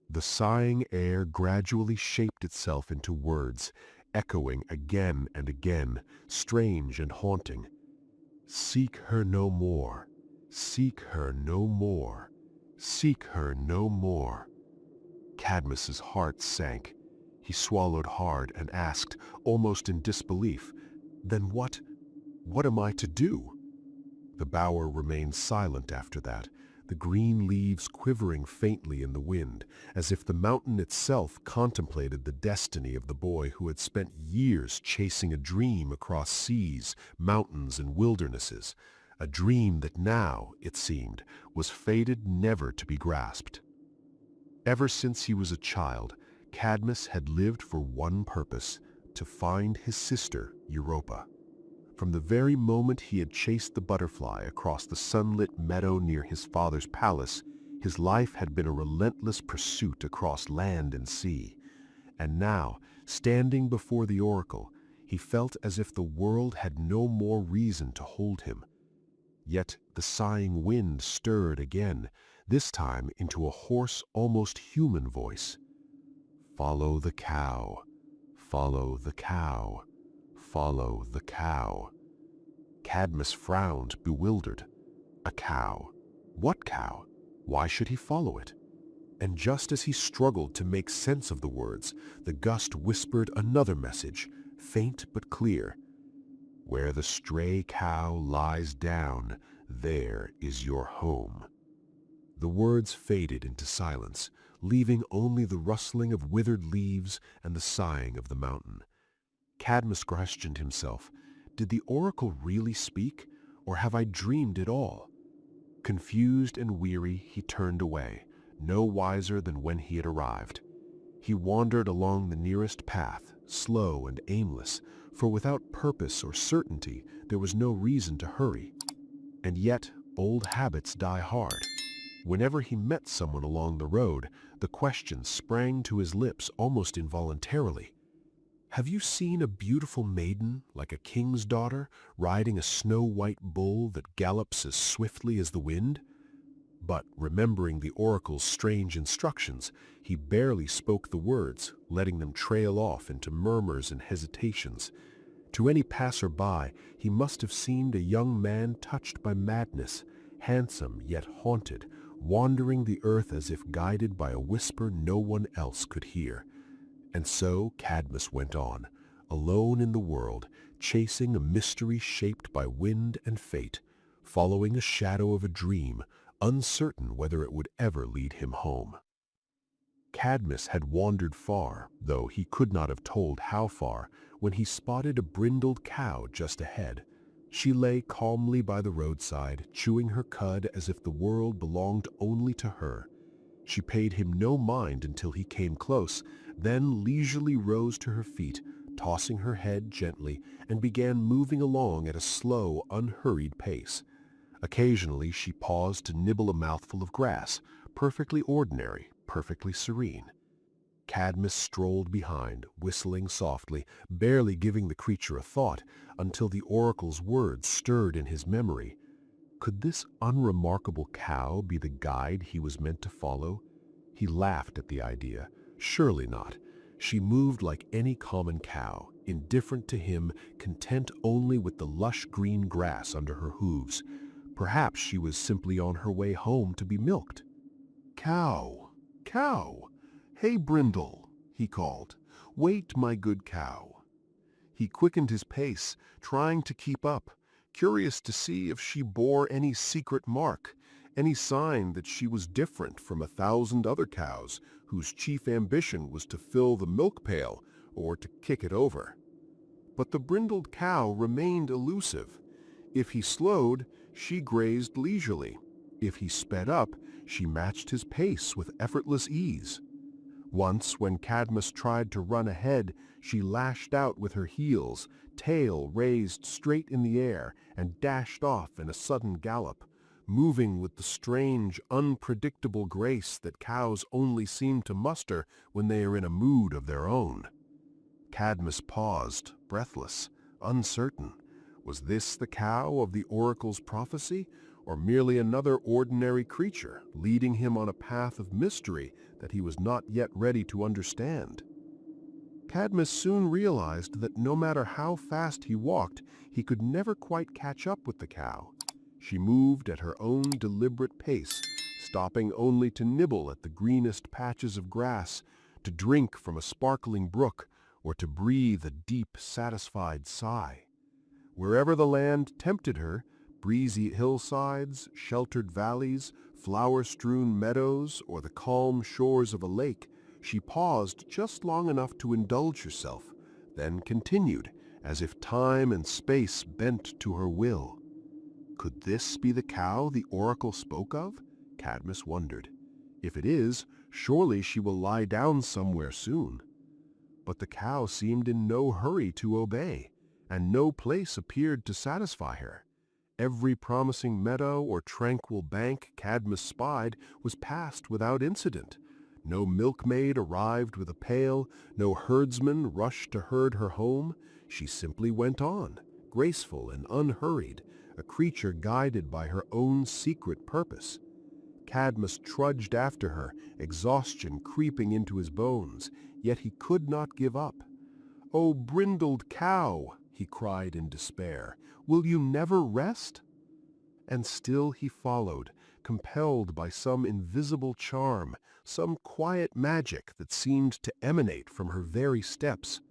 The sighing air gradually shaped itself into words, echoing again and again, strange and haunting. "Seek her no more. Seek her no more. Seek her no more." Cadmus's heart sank. He swallowed hard and asked, almost in disbelief, "Then what am I to do?" The bower remained silent after that, the green leaves quivering faintly in the wind, as if the mountain itself contemplated the destiny of the boy who had spent years chasing a dream across seas, mountains, and wildernesses, a dream that now, it seemed, was fated never to be grasped. Ever since he was a child, Cadmus had lived for one purpose: to find his sister, Europa. From the very moment he had chased the butterfly across the sunlit meadow near his father's palace, his life had been a relentless pursuit across land and sea. And now, standing before the oracle, he felt as if the world had no more reason to hold him. Yet the sighing wind stirred again, this time into a hoarse, almost human voice. "Follow the cow. Follow the cow. Follow the cow." Cadmus frowned, bewildered. A cow? What cow? Why should he follow it? And just as he struggled to make sense of the words, the gust whispered another message, faint but clear. "Where the stray cow lies down, there is your home." The words faded into silence, leaving only the rustling of withered leaves and the sighing of the mountain. Cadmus questioned himself, did the oracle really speak, or have I dreamed it all? Confused and weary, he turned away, no wiser than when he had arrived. He wandered along the nearest path, slow and aimless, for without purpose or certainty there was no reason to hurry. And yet, old habits die hard. Whenever he met someone along the road, the question sprang to his lips almost involuntarily. "Have you seen a beautiful maiden, like a king's daughter, riding a snow-white bull that gallops as swiftly as the wind?" But remembering the oracle's strange instructions, he barely spoke the words, letting them trail off into murmurs and hesitations. To any passer-by, he must have seemed a young man touched by madness, handsome yet haunted, wandering the earth as if guided by a whisper no one else could hear. And so Cadmus went on, alone in the world, chasing a mystery shaped by wind and fate, following a shadow of a dream, uncertain whether it would ever lead him home. Cadmus had wandered far, though he could not have told how far, when he spotted a brindled cow just ahead. She lay calmly by the roadside, chewing her cud as if the world belonged only to her. She paid him no mind until he came close, then leisurely rose to her feet, tossing her head gently, and began moving along at a slow, unhurried pace. Occasionally she paused to nibble a mouthful of grass, perfectly ordinary, perfectly serene. Cadmus strolled behind, whistling softly, barely giving the creature a thought, until the oracle's words stirred in his memory. Could this unremarkable cow be the guide he was meant to follow? He laughed at the idea. Surely not. She moved like any common cow, indifferent to him, content only with the lush green grass under her hooves. Perhaps she was simply on her way home to be milked. "Cow! Cow! Hey, Brindle!" he called. "Wait, my good cow." He quickened his pace, trying to keep up, curious to see if she bore any secret mark, any sign that she was different from 1,000 other cows whose chief ambition was to fill the milk pail or to kick it over. But the brindled cow remained elusive. If he slowed, she grazed leisurely. If he sped up, she matched his pace with effortless ease. Once, when Cadmus tried to run ahead, she lashed out with her heels, tail raised straight in the air, and dashed off in a sudden gallop, moving with the strange, unpredictable grace that cows only seem to muster when they are in a mood of their own. Cadmus paused, breathless, uncertain. Was this the cow of the oracle's prophecy, or merely another ordinary creature leading him on a path of mystery that he was not yet ready to understand? Cadmus soon realized that no matter how fast he walked, he could never quite catch up with the cow. She moved at her own deliberate pace, stopping only to nibble at the greenest patches of grass, to drink from a sparkling brook, or to breathe a deep, satisfied sigh. Wherever the land tempted her, breezy hillsides, sheltered valleys, flower-strewn meadows, or the calm shores of a lake, she paused just long enough to indulge herself, then continued, as if time and space bent to her will. Could this be the cow the oracle spoke of? Cadmus wondered. If it is, surely she will lie down somewhere soon. But the cow seemed in no hurry to obey, and no place appeared to satisfy her. Every promising meadow or tranquil bank Cadmus spied was passed without incident. No milkmaid arrived with a pail, no herdsman rushed to herd her home. She simply went on, graceful and unhurried, a creature guided by her own secret purpose. Cadmus trudged after her, exhaustion creeping into his bones, yet he could not give up. "O brindled cow," he cried in despair, "will you never rest?" And still he followed, compelled by some invisible charm, some quiet magic that seemed to emanate from her very steps.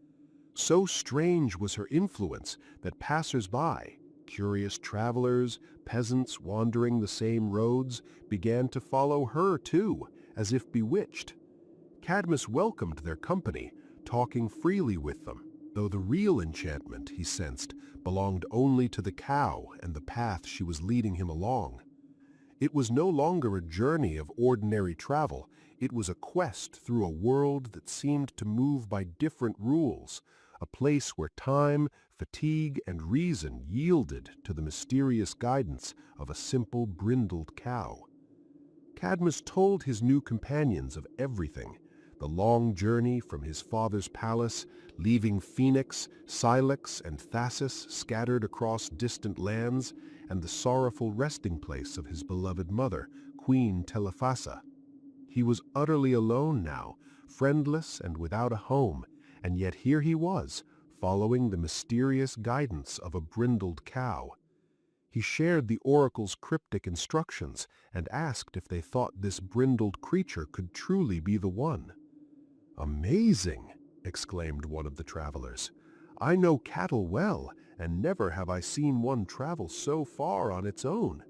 So strange was her influence that passers-by, curious travelers, peasants wandering the same roads, began to follow her too, as if bewitched. Cadmus welcomed their company, talking freely with them, though the real enchantment, he sensed, belonged only to the cow and the path she was leading him along. It was no longer a journey of ordinary travel. It was a quest through a world that seemed to move by different rules, a place where time, fatigue, and reason yielded to the mysterious guidance of a simple brindled cow. Cadmus told his new companions of everything: the long journey from his father's palace, leaving Phoenix, Cilix, and Thasus scattered across distant lands, and the sorrowful resting place of his beloved mother, Queen Telephassa. He was utterly alone now, friendless and without a home, and yet here he was, following the mysterious guidance of a brindled cow. He shared the oracle's cryptic instructions and asked if they thought this brindled creature could truly be the one. "Amazing!" exclaimed one of the travelers. "I know cattle well, and never have I seen one travel so far on its own.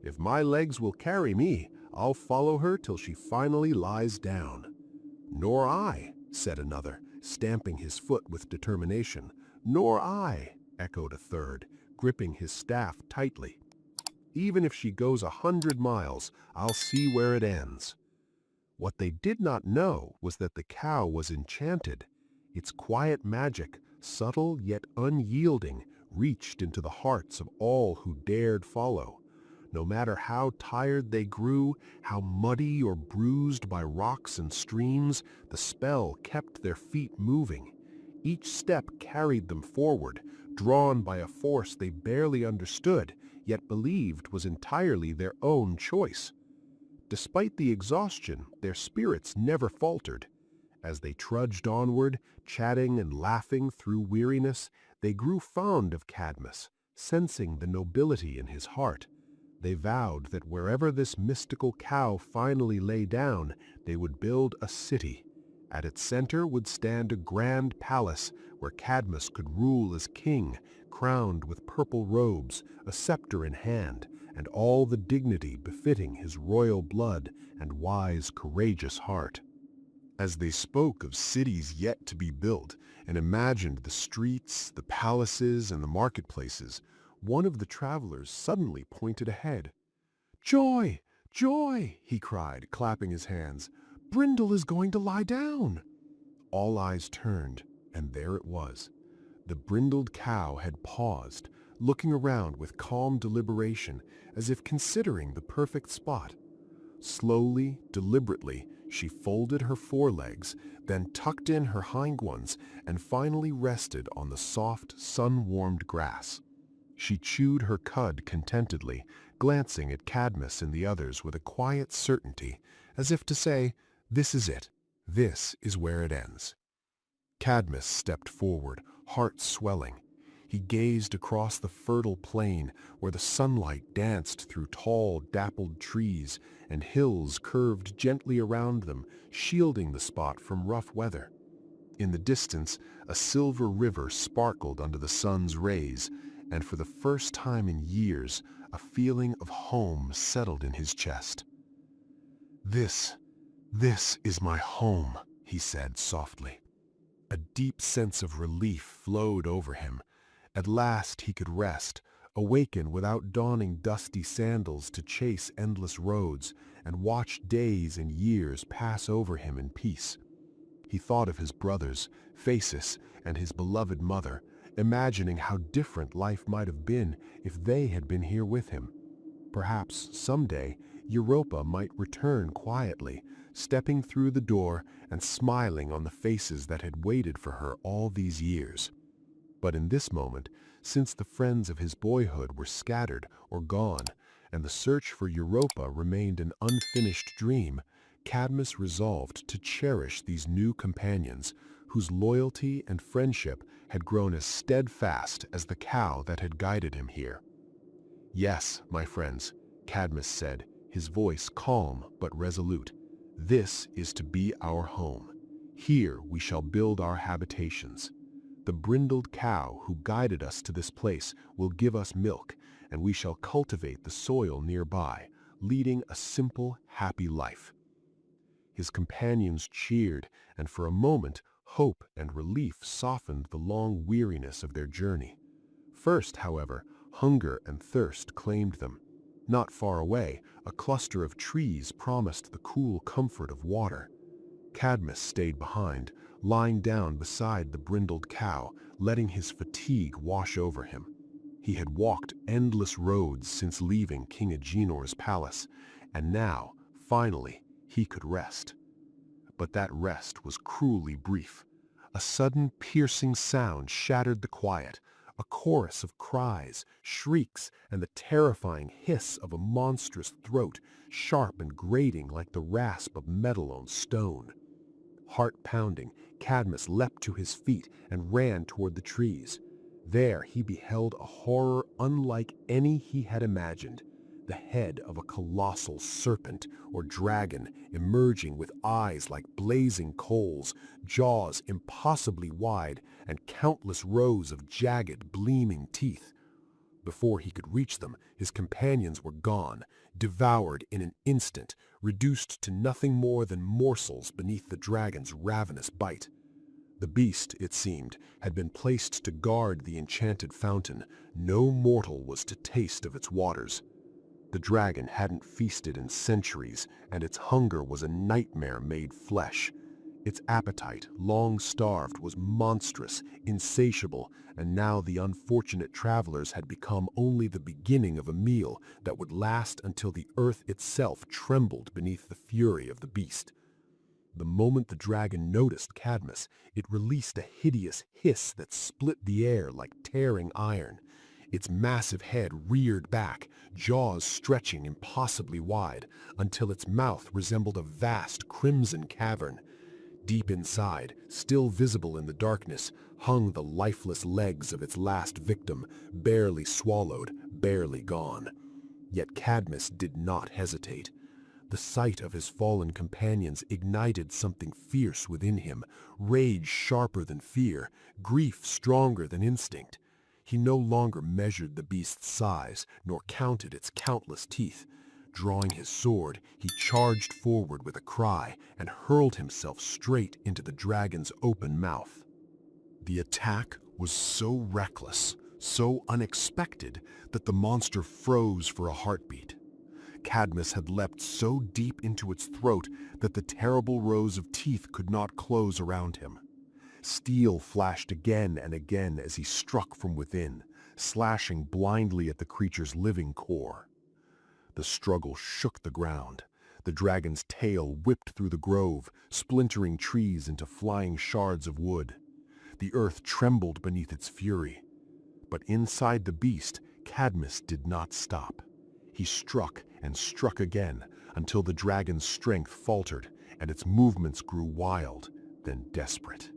If my legs will carry me, I'll follow her till she finally lies down." "Nor I," said another, stamping his foot with determination. "Nor I," echoed a third, gripping his staff tightly. "Even if she goes 100 miles, I'll see where it ends." What they did not know was that the cow was enchanted. Its quiet magic, subtle yet unyielding, reached into the hearts of all who dared follow. No matter how tired they grew, how muddy or bruised by rocks and streams, the spell kept their feet moving. Each step carried them forward, drawn by a force they barely understood, yet believed was entirely their own choice. Despite the exhaustion, their spirits never faltered. As they trudged onward, chatting and laughing through weariness, they grew fond of Cadmus, sensing the nobility in his heart. They vowed that wherever this mystical cow finally lay down, they would build a city. At its center would stand a grand palace where Cadmus could rule as king, crowned with purple robes, a scepter in hand, and all the dignity befitting his royal blood and wise, courageous heart. As they spoke of cities yet to be built and imagined the streets, the palaces, and the marketplaces, one of the travelers suddenly pointed ahead. "Joy! Joy!" he cried, clapping his hands. "Brindle is going to lie down!" All eyes turned, and there it was. The brindled cow had paused, looking around with calm deliberation, as if considering the perfect spot. Slowly, deliberately, she folded her forelegs, then tucked in her hind ones, and finally rested on the soft, sun-warmed grass. She chewed her cud contentedly, glancing at Cadmus and the others with a quiet certainty, as if to say, "This is it. This is where it ends." Cadmus stepped forward, heart swelling. He gazed across the fertile plain where the sunlight danced through tall, dappled trees, and hills curved gently around them, shielding the spot from rough weather. In the distance, a silver river sparkled under the sun's rays, and for the first time in years, a feeling of home settled in his chest. This is my home," he said softly. A deep sense of relief flowed over him. At last he could rest, awaken without donning dusty sandals to chase endless roads, and watch days and years pass over him in peace. He thought of his brothers, Phasis, and his beloved mother, imagining how different life might have been if they had been here with him. Perhaps someday Europa might return quietly, stepping through the door and smiling on the faces that had waited for her all these years. But in this moment, since the friends of his boyhood were scattered or gone, and the search for Europa remained an unfinished dream, Cadmus resolved to cherish these new companions, whose loyalty and friendship had grown as steadfast as the cow that had guided him here. "Yes, my friends," Cadmus said, his voice calm but resolute. "This is to be our home. Here we shall build our habitations. The brindled cow who guided us to this place will give us milk, and we shall cultivate the soil nearby, leading a simple, happy life." His companions cheered, and for a moment, hope and relief softened the long weariness of their journey. First, however, hunger and thirst claimed them. Not far away, a cluster of trees promised the cool comfort of water. Cadmus stayed behind, lying down beside the brindled cow, letting his fatigue wash over him. He had walked endless roads since leaving King Agenor's palace, and now, finally, he could rest. But that rest was cruelly brief. A sudden piercing sound shattered the quiet, a chorus of cries, shrieks, and the terrifying hiss of a monstrous throat, sharp and grating like the rasp of metal on stone. Heart-pounding, Cadmus leapt to his feet and ran toward the trees. There he beheld a horror unlike any he had imagined, the head of a colossal serpent or dragon emerging with eyes like blazing coals, jaws impossibly wide, and countless rows of jagged, gleaming teeth. Before he could reach them, his companions were gone, devoured in an instant, reduced to nothing more than morsels beneath the dragon's ravenous bite. The beast, it seemed, had been placed to guard the enchanted fountain. No mortal was to taste of its waters. The dragon hadn't feasted in centuries, and its hunger was a nightmare made flesh. Its appetite, long starved, was monstrous, insatiable, and now the unfortunate travelers had become only the beginning of a meal that would last until the earth itself trembled beneath the fury of the beast. The moment the dragon noticed Cadmus, it released a hideous hiss that split the air like tearing iron. Its massive head reared back, jaws stretching impossibly wide, until its mouth resembled a vast crimson cavern. Deep inside, still visible in the darkness, hung the lifeless legs of its last victim, barely swallowed, barely gone. Yet Cadmus did not hesitate. The sight of his fallen companions ignited something fierce within him, rage sharper than fear, grief stronger than instinct. He no longer measured the beast's size, nor counted its countless teeth. Drawing his sword, he charged forward with a cry and hurled himself straight into the dragon's open mouth. The attack was so reckless, so unexpected, that the monster froze for a heartbeat. Cadmus had leapt so deep into its throat that the terrible rows of teeth could not close around him. Steel flashed again and again as he struck from within, slashing blindly at the creature's living core. The struggle shook the ground. The dragon's tail whipped through the grove, splintering trees into flying shards of wood. The earth trembled beneath its fury. But inside the beast, Cadmus did not stop. He struck and struck again until the dragon's strength faltered and its movements grew wild, then desperate.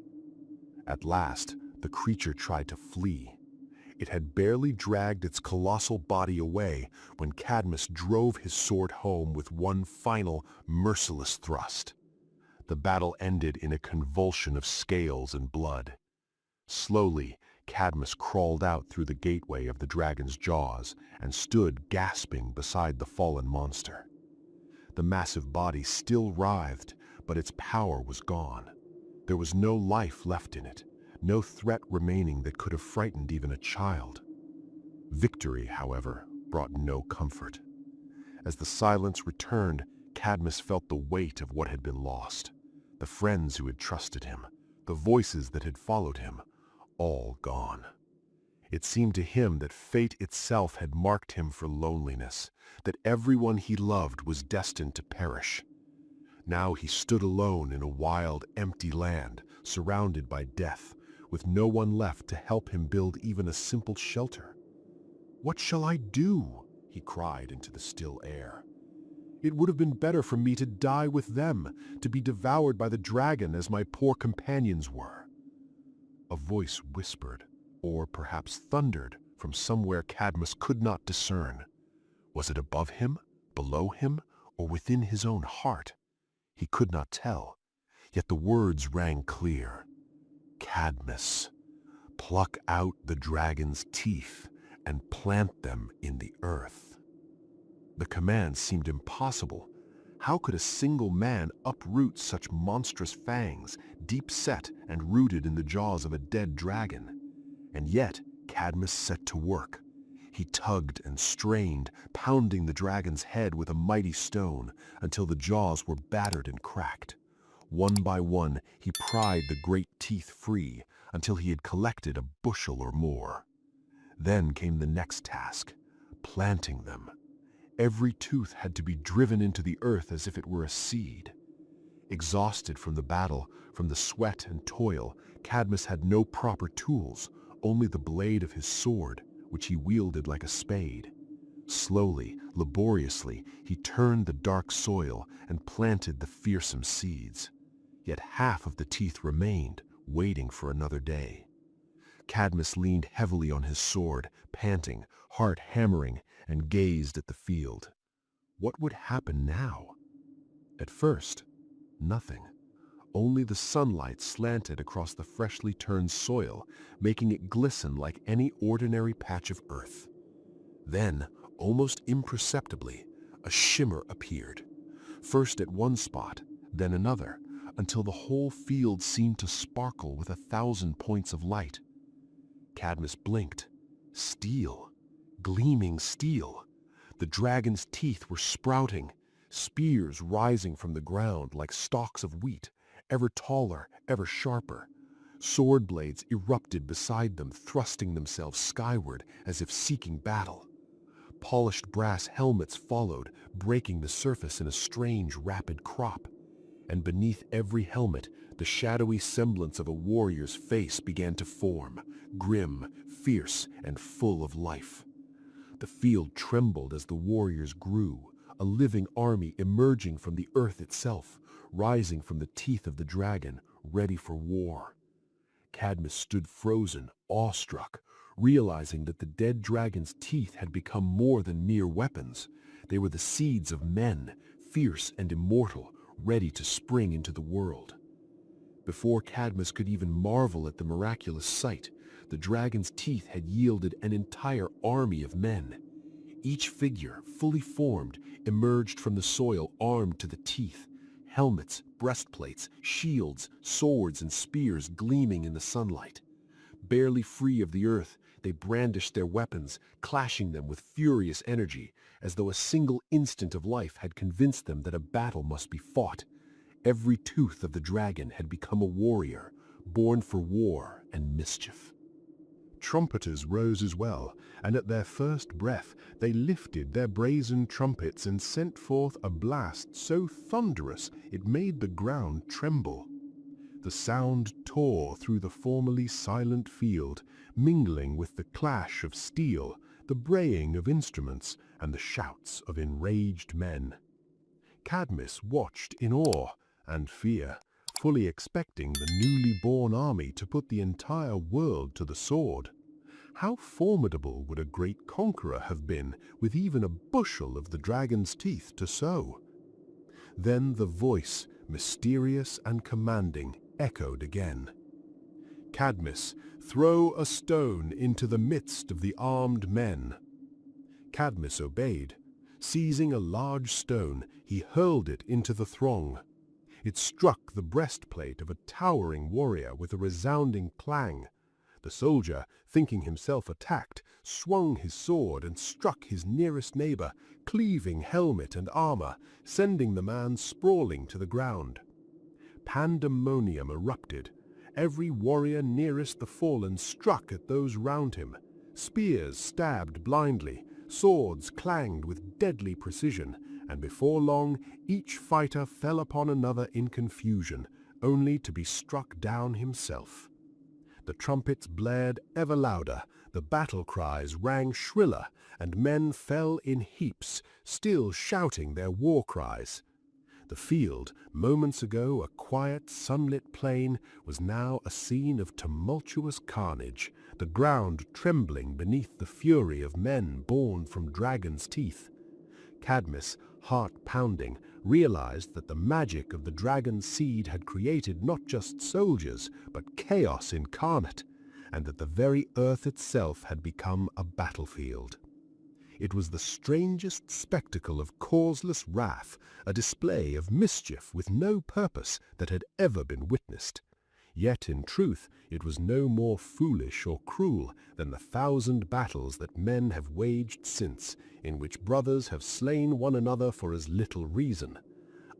At last, the creature tried to flee. It had barely dragged its colossal body away when Cadmus drove his sword home with one final, merciless thrust. The battle ended in a convulsion of scales and blood. Slowly, Cadmus crawled out through the gateway of the dragon's jaws and stood gasping beside the fallen monster. The massive body still writhed, but its power was gone. There was no life left in it, no threat remaining that could have frightened even a child. Victory, however, brought no comfort. As the silence returned, Cadmus felt the weight of what had been lost. The friends who had trusted him, the voices that had followed him, all gone. It seemed to him that fate itself had marked him for loneliness, that everyone he loved was destined to perish. Now he stood alone in a wild, empty land, surrounded by death, with no one left to help him build even a simple shelter. "What shall I do?" he cried into the still air. "It would have been better for me to die with them, to be devoured by the dragon as my poor companions were." A voice whispered, or perhaps thundered, from somewhere Cadmus could not discern. Was it above him, below him, or within his own heart? He could not tell, yet the words rang clear. "Cadmus, pluck out the dragon's teeth and plant them in the earth." The command seemed impossible. How could a single man uproot such monstrous fangs, deep set and rooted in the jaws of a dead dragon? And yet Cadmus set to work. He tugged and strained, pounding the dragon's head with a mighty stone until the jaws were battered and cracked. One by one, he pried the great teeth free until he had collected a bushel or more. Then came the next task, planting them. Every tooth had to be driven into the earth as if it were a seed. Exhausted from the battle, from the sweat and toil, Cadmus had no proper tools, only the blade of his sword, which he wielded like a spade. Slowly, laboriously, he turned the dark soil and planted the fearsome seeds. Yet half of the teeth remained, waiting for another day. Cadmus leaned heavily on his sword, panting, heart hammering, and gazed at the field. What would happen now? At first, nothing. Only the sunlight slanted across the freshly turned soil, making it glisten like any ordinary patch of earth. Then, almost imperceptibly, a shimmer appeared. First at one spot, then another, until the whole field seemed to sparkle with 1,000 points of light. Cadmus blinked. Steel. Gleaming steel. The dragon's teeth were sprouting, spears rising from the ground like stalks of wheat, ever taller, ever sharper. Sword blades erupted beside them, thrusting themselves skyward as if seeking battle. Polished brass helmets followed, breaking the surface in a strange, rapid crop. And beneath every helmet, the shadowy semblance of a warrior's face began to form, grim, fierce, and full of life. The field trembled as the warriors grew, a living army emerging from the earth itself, rising from the teeth of the dragon, ready for war. Cadmus stood frozen, awestruck, realizing that the dead dragon's teeth had become more than mere weapons. They were the seeds of men, fierce and immortal, ready to spring into the world. Before Cadmus could even marvel at the miraculous sight, The dragon's teeth had yielded an entire army of men. Each figure, fully formed, emerged from the soil armed to the teeth. Helmets, breastplates, shields, swords, and spears gleaming in the sunlight. Barely free of the earth, they brandished their weapons, clashing them with furious energy, as though a single instant of life had convinced them that a battle must be fought. Every tooth of the dragon had become a warrior, born for war and mischief. Trumpeters rose as well, and at their first breath they lifted their brazen trumpets and sent forth a blast so thunderous it made the ground tremble. The sound tore through the formerly silent field, mingling with the clash of steel, the braying of instruments, and the shouts of enraged men. Cadmus watched in awe and fear, fully expecting the newly born army to put the entire world to the sword. How formidable would a great conqueror have been with even a bushel of the dragon's teeth to sow? Then the voice, mysterious and commanding, echoed again. "Cadmus, throw a stone into the midst of the armed men." Cadmus obeyed. Seizing a large stone, he hurled it into the throng. It struck the breastplate of a towering warrior with a resounding clang. The soldier, thinking himself attacked, swung his sword and struck his nearest neighbor, cleaving helmet and armor, sending the man sprawling to the ground. Pandemonium erupted. Every warrior nearest the fallen struck at those round him. Spears stabbed blindly, swords clanged with deadly precision, and before long each fighter fell upon another in confusion, only to be struck down himself. The trumpets blared ever louder, the battle cries rang shriller, and men fell in heaps, still shouting their war cries. The field, moments ago a quiet, sunlit plain, was now a scene of tumultuous carnage, the ground trembling beneath the fury of men born from dragons' teeth. Cadmus, heart pounding, realized that the magic of the dragon's seed had created not just soldiers, but chaos incarnate, and that the very earth itself had become a battlefield. It was the strangest spectacle of causeless wrath, a display of mischief with no purpose that had ever been witnessed. Yet in truth it was no more foolish or cruel than the 1,000 battles that men have waged since, in which brothers have slain one another for as little reason.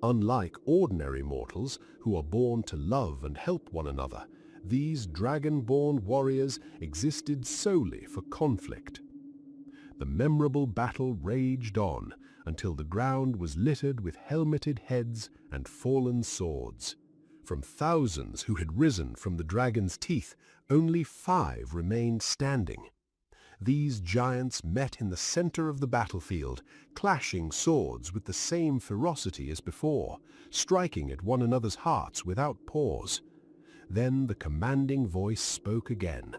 Unlike ordinary mortals, who are born to love and help one another, these dragon-born warriors existed solely for conflict. The memorable battle raged on until the ground was littered with helmeted heads and fallen swords. From thousands who had risen from the dragon's teeth, only 5 remained standing. These giants met in the center of the battlefield, clashing swords with the same ferocity as before, striking at one another's hearts without pause. Then the commanding voice spoke again.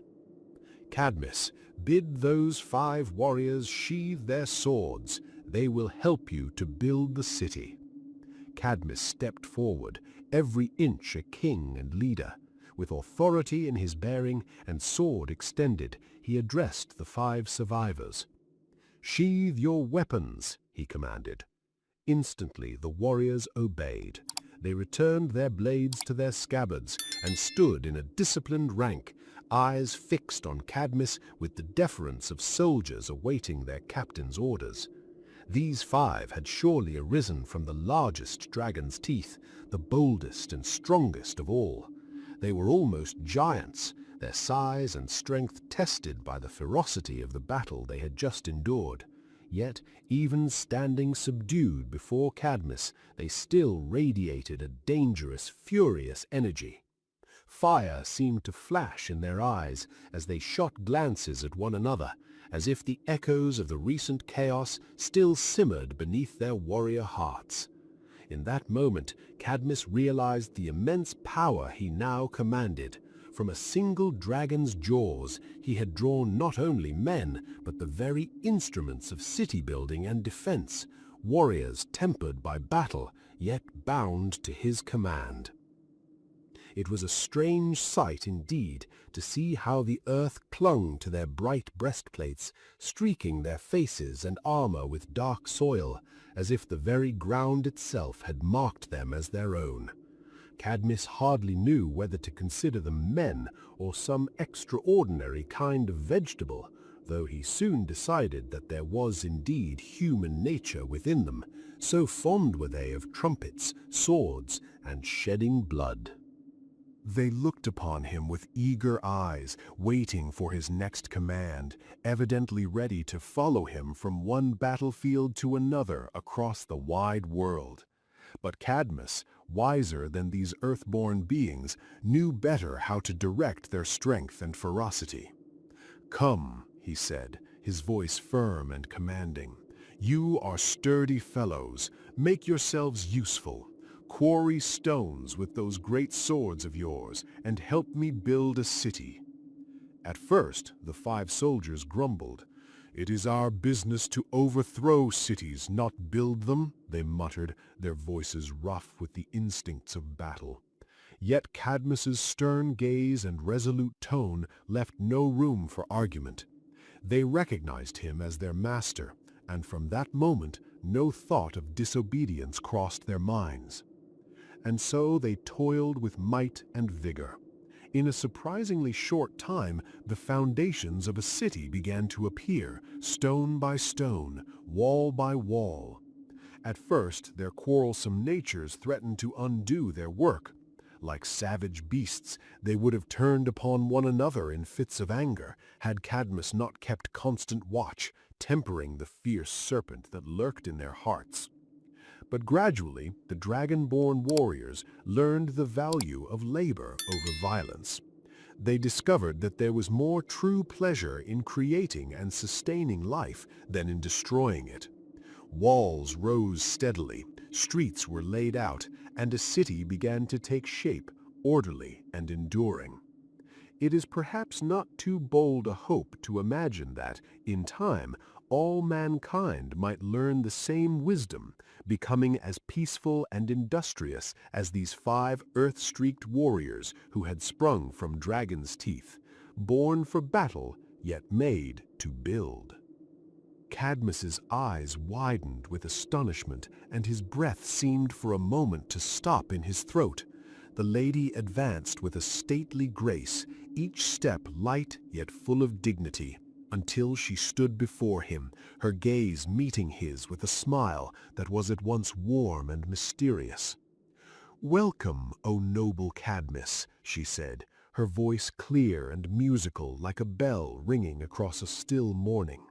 "Cadmus, bid those 5 warriors sheathe their swords. They will help you to build the city." Cadmus stepped forward, every inch a king and leader. With authority in his bearing and sword extended, he addressed the 5 survivors. "Sheathe your weapons," he commanded. Instantly the warriors obeyed. They returned their blades to their scabbards and stood in a disciplined rank, eyes fixed on Cadmus with the deference of soldiers awaiting their captain's orders. These 5 had surely arisen from the largest dragon's teeth, the boldest and strongest of all. They were almost giants, their size and strength tested by the ferocity of the battle they had just endured. Yet, even standing subdued before Cadmus, they still radiated a dangerous, furious energy. Fire seemed to flash in their eyes as they shot glances at one another, as if the echoes of the recent chaos still simmered beneath their warrior hearts. In that moment, Cadmus realized the immense power he now commanded. From a single dragon's jaws, he had drawn not only men, but the very instruments of city building and defense, warriors tempered by battle, yet bound to his command. It was a strange sight indeed to see how the earth clung to their bright breastplates, streaking their faces and armor with dark soil, as if the very ground itself had marked them as their own. Cadmus hardly knew whether to consider them men or some extraordinary kind of vegetable, though he soon decided that there was indeed human nature within them, so fond were they of trumpets, swords, and shedding blood. They looked upon him with eager eyes, waiting for his next command, evidently ready to follow him from one battlefield to another across the wide world. But Cadmus, wiser than these earthborn beings, knew better how to direct their strength and ferocity. "Come," he said, his voice firm and commanding. "You are sturdy fellows. Make yourselves useful. Quarry stones with those great swords of yours, and help me build a city." At first, the 5 soldiers grumbled. "It is our business to overthrow cities, not build them," they muttered, their voices rough with the instincts of battle. Yet Cadmus's stern gaze and resolute tone left no room for argument. They recognized him as their master, and from that moment no thought of disobedience crossed their minds. And so they toiled with might and vigor. In a surprisingly short time, the foundations of a city began to appear, stone by stone, wall by wall. At first, their quarrelsome natures threatened to undo their work. Like savage beasts, they would have turned upon one another in fits of anger, had Cadmus not kept constant watch, tempering the fierce serpent that lurked in their hearts. But gradually, the dragon-born warriors learned the value of labor over violence. They discovered that there was more true pleasure in creating and sustaining life than in destroying it. Walls rose steadily, streets were laid out, and a city began to take shape, orderly and enduring. It is perhaps not too bold a hope to imagine that, in time, all mankind might learn the same wisdom, becoming as peaceful and industrious as these 5 earth-streaked warriors who had sprung from dragons' teeth, born for battle, yet made to build. Cadmus's eyes widened with astonishment, and his breath seemed for a moment to stop in his throat. The lady advanced with a stately grace, each step light yet full of dignity, until she stood before him, her gaze meeting his with a smile that was at once warm and mysterious. "Welcome, O noble Cadmus," she said, her voice clear and musical like a bell ringing across a still morning.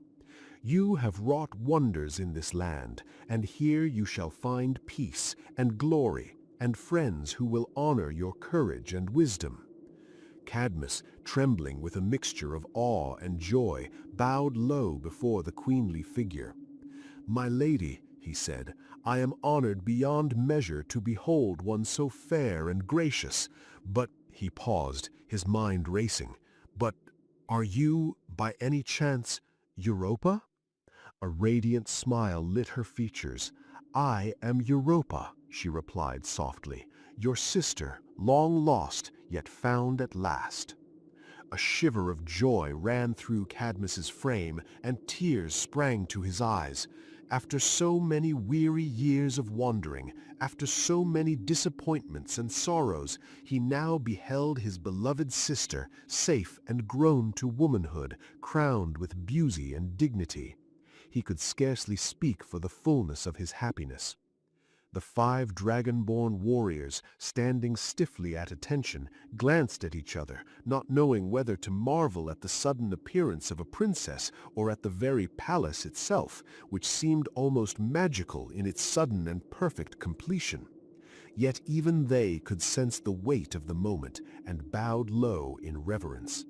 "You have wrought wonders in this land, and here you shall find peace and glory and friends who will honor your courage and wisdom." Cadmus, trembling with a mixture of awe and joy, bowed low before the queenly figure. "My lady," he said, "I am honored beyond measure to behold one so fair and gracious, but—" he paused, his mind racing. "But are you, by any chance, Europa?" A radiant smile lit her features. "I am Europa," she replied softly, "your sister, long lost, yet found at last." A shiver of joy ran through Cadmus's frame, and tears sprang to his eyes. After so many weary years of wandering, after so many disappointments and sorrows, he now beheld his beloved sister, safe and grown to womanhood, crowned with beauty and dignity. He could scarcely speak for the fullness of his happiness. The 5 dragon-born warriors, standing stiffly at attention, glanced at each other, not knowing whether to marvel at the sudden appearance of a princess or at the very palace itself, which seemed almost magical in its sudden and perfect completion. Yet even they could sense the weight of the moment and bowed low in reverence.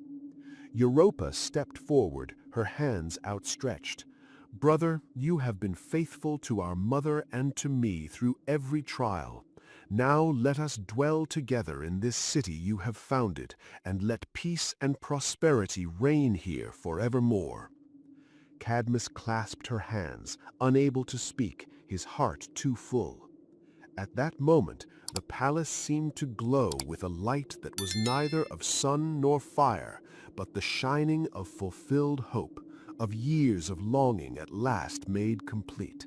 Europa stepped forward, her hands outstretched. "Brother, you have been faithful to our mother and to me through every trial. Now let us dwell together in this city you have founded, and let peace and prosperity reign here forevermore." Cadmus clasped her hands, unable to speak, his heart too full. At that moment, the palace seemed to glow with a light that was neither of sun nor fire, but the shining of fulfilled hope, of years of longing at last made complete.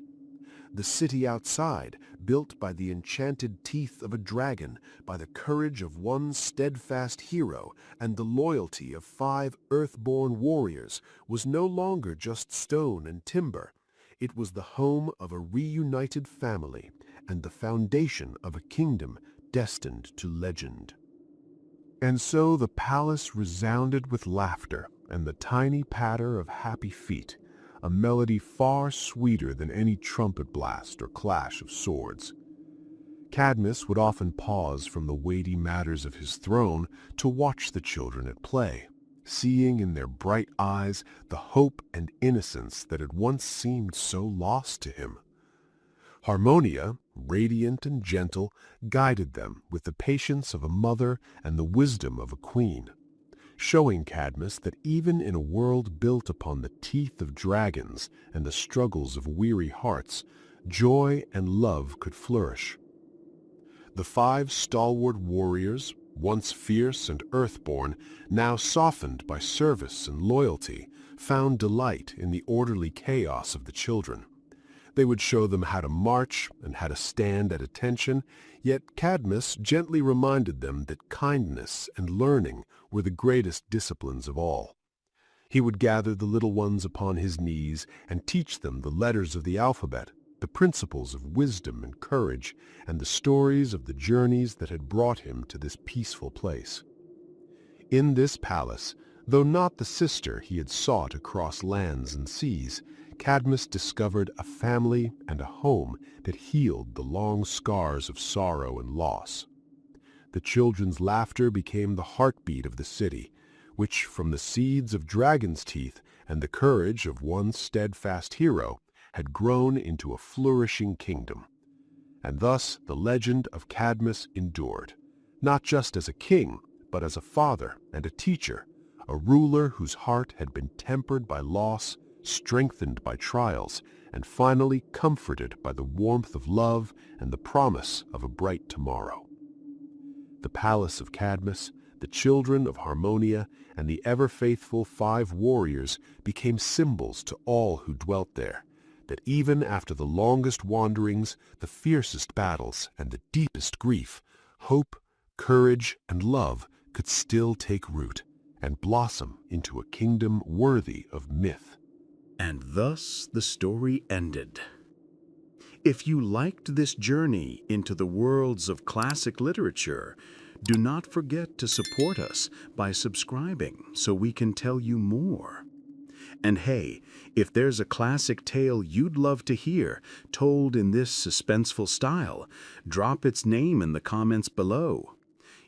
The city outside, built by the enchanted teeth of a dragon, by the courage of one steadfast hero, and the loyalty of 5 earth-born warriors, was no longer just stone and timber. It was the home of a reunited family, and the foundation of a kingdom destined to legend. And so the palace resounded with laughter and the tiny patter of happy feet, a melody far sweeter than any trumpet blast or clash of swords. Cadmus would often pause from the weighty matters of his throne to watch the children at play, seeing in their bright eyes the hope and innocence that had once seemed so lost to him. Harmonia, radiant and gentle, guided them with the patience of a mother and the wisdom of a queen, showing Cadmus that even in a world built upon the teeth of dragons and the struggles of weary hearts, joy and love could flourish. The 5 stalwart warriors, once fierce and earthborn, now softened by service and loyalty, found delight in the orderly chaos of the children. They would show them how to march and how to stand at attention, yet Cadmus gently reminded them that kindness and learning were the greatest disciplines of all. He would gather the little ones upon his knees and teach them the letters of the alphabet, the principles of wisdom and courage, and the stories of the journeys that had brought him to this peaceful place. In this palace, though not the sister he had sought across lands and seas, Cadmus discovered a family and a home that healed the long scars of sorrow and loss. The children's laughter became the heartbeat of the city, which, from the seeds of dragon's teeth and the courage of one steadfast hero, had grown into a flourishing kingdom. And thus the legend of Cadmus endured, not just as a king, but as a father and a teacher, a ruler whose heart had been tempered by loss, strengthened by trials, and finally comforted by the warmth of love and the promise of a bright tomorrow. The palace of Cadmus, the children of Harmonia, and the ever-faithful 5 warriors became symbols to all who dwelt there, that even after the longest wanderings, the fiercest battles, and the deepest grief, hope, courage, and love could still take root and blossom into a kingdom worthy of myth. And thus the story ended. If you liked this journey into the worlds of classic literature, do not forget to support us by subscribing so we can tell you more. And hey, if there's a classic tale you'd love to hear told in this suspenseful style, drop its name in the comments below.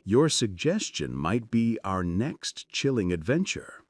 Your suggestion might be our next chilling adventure.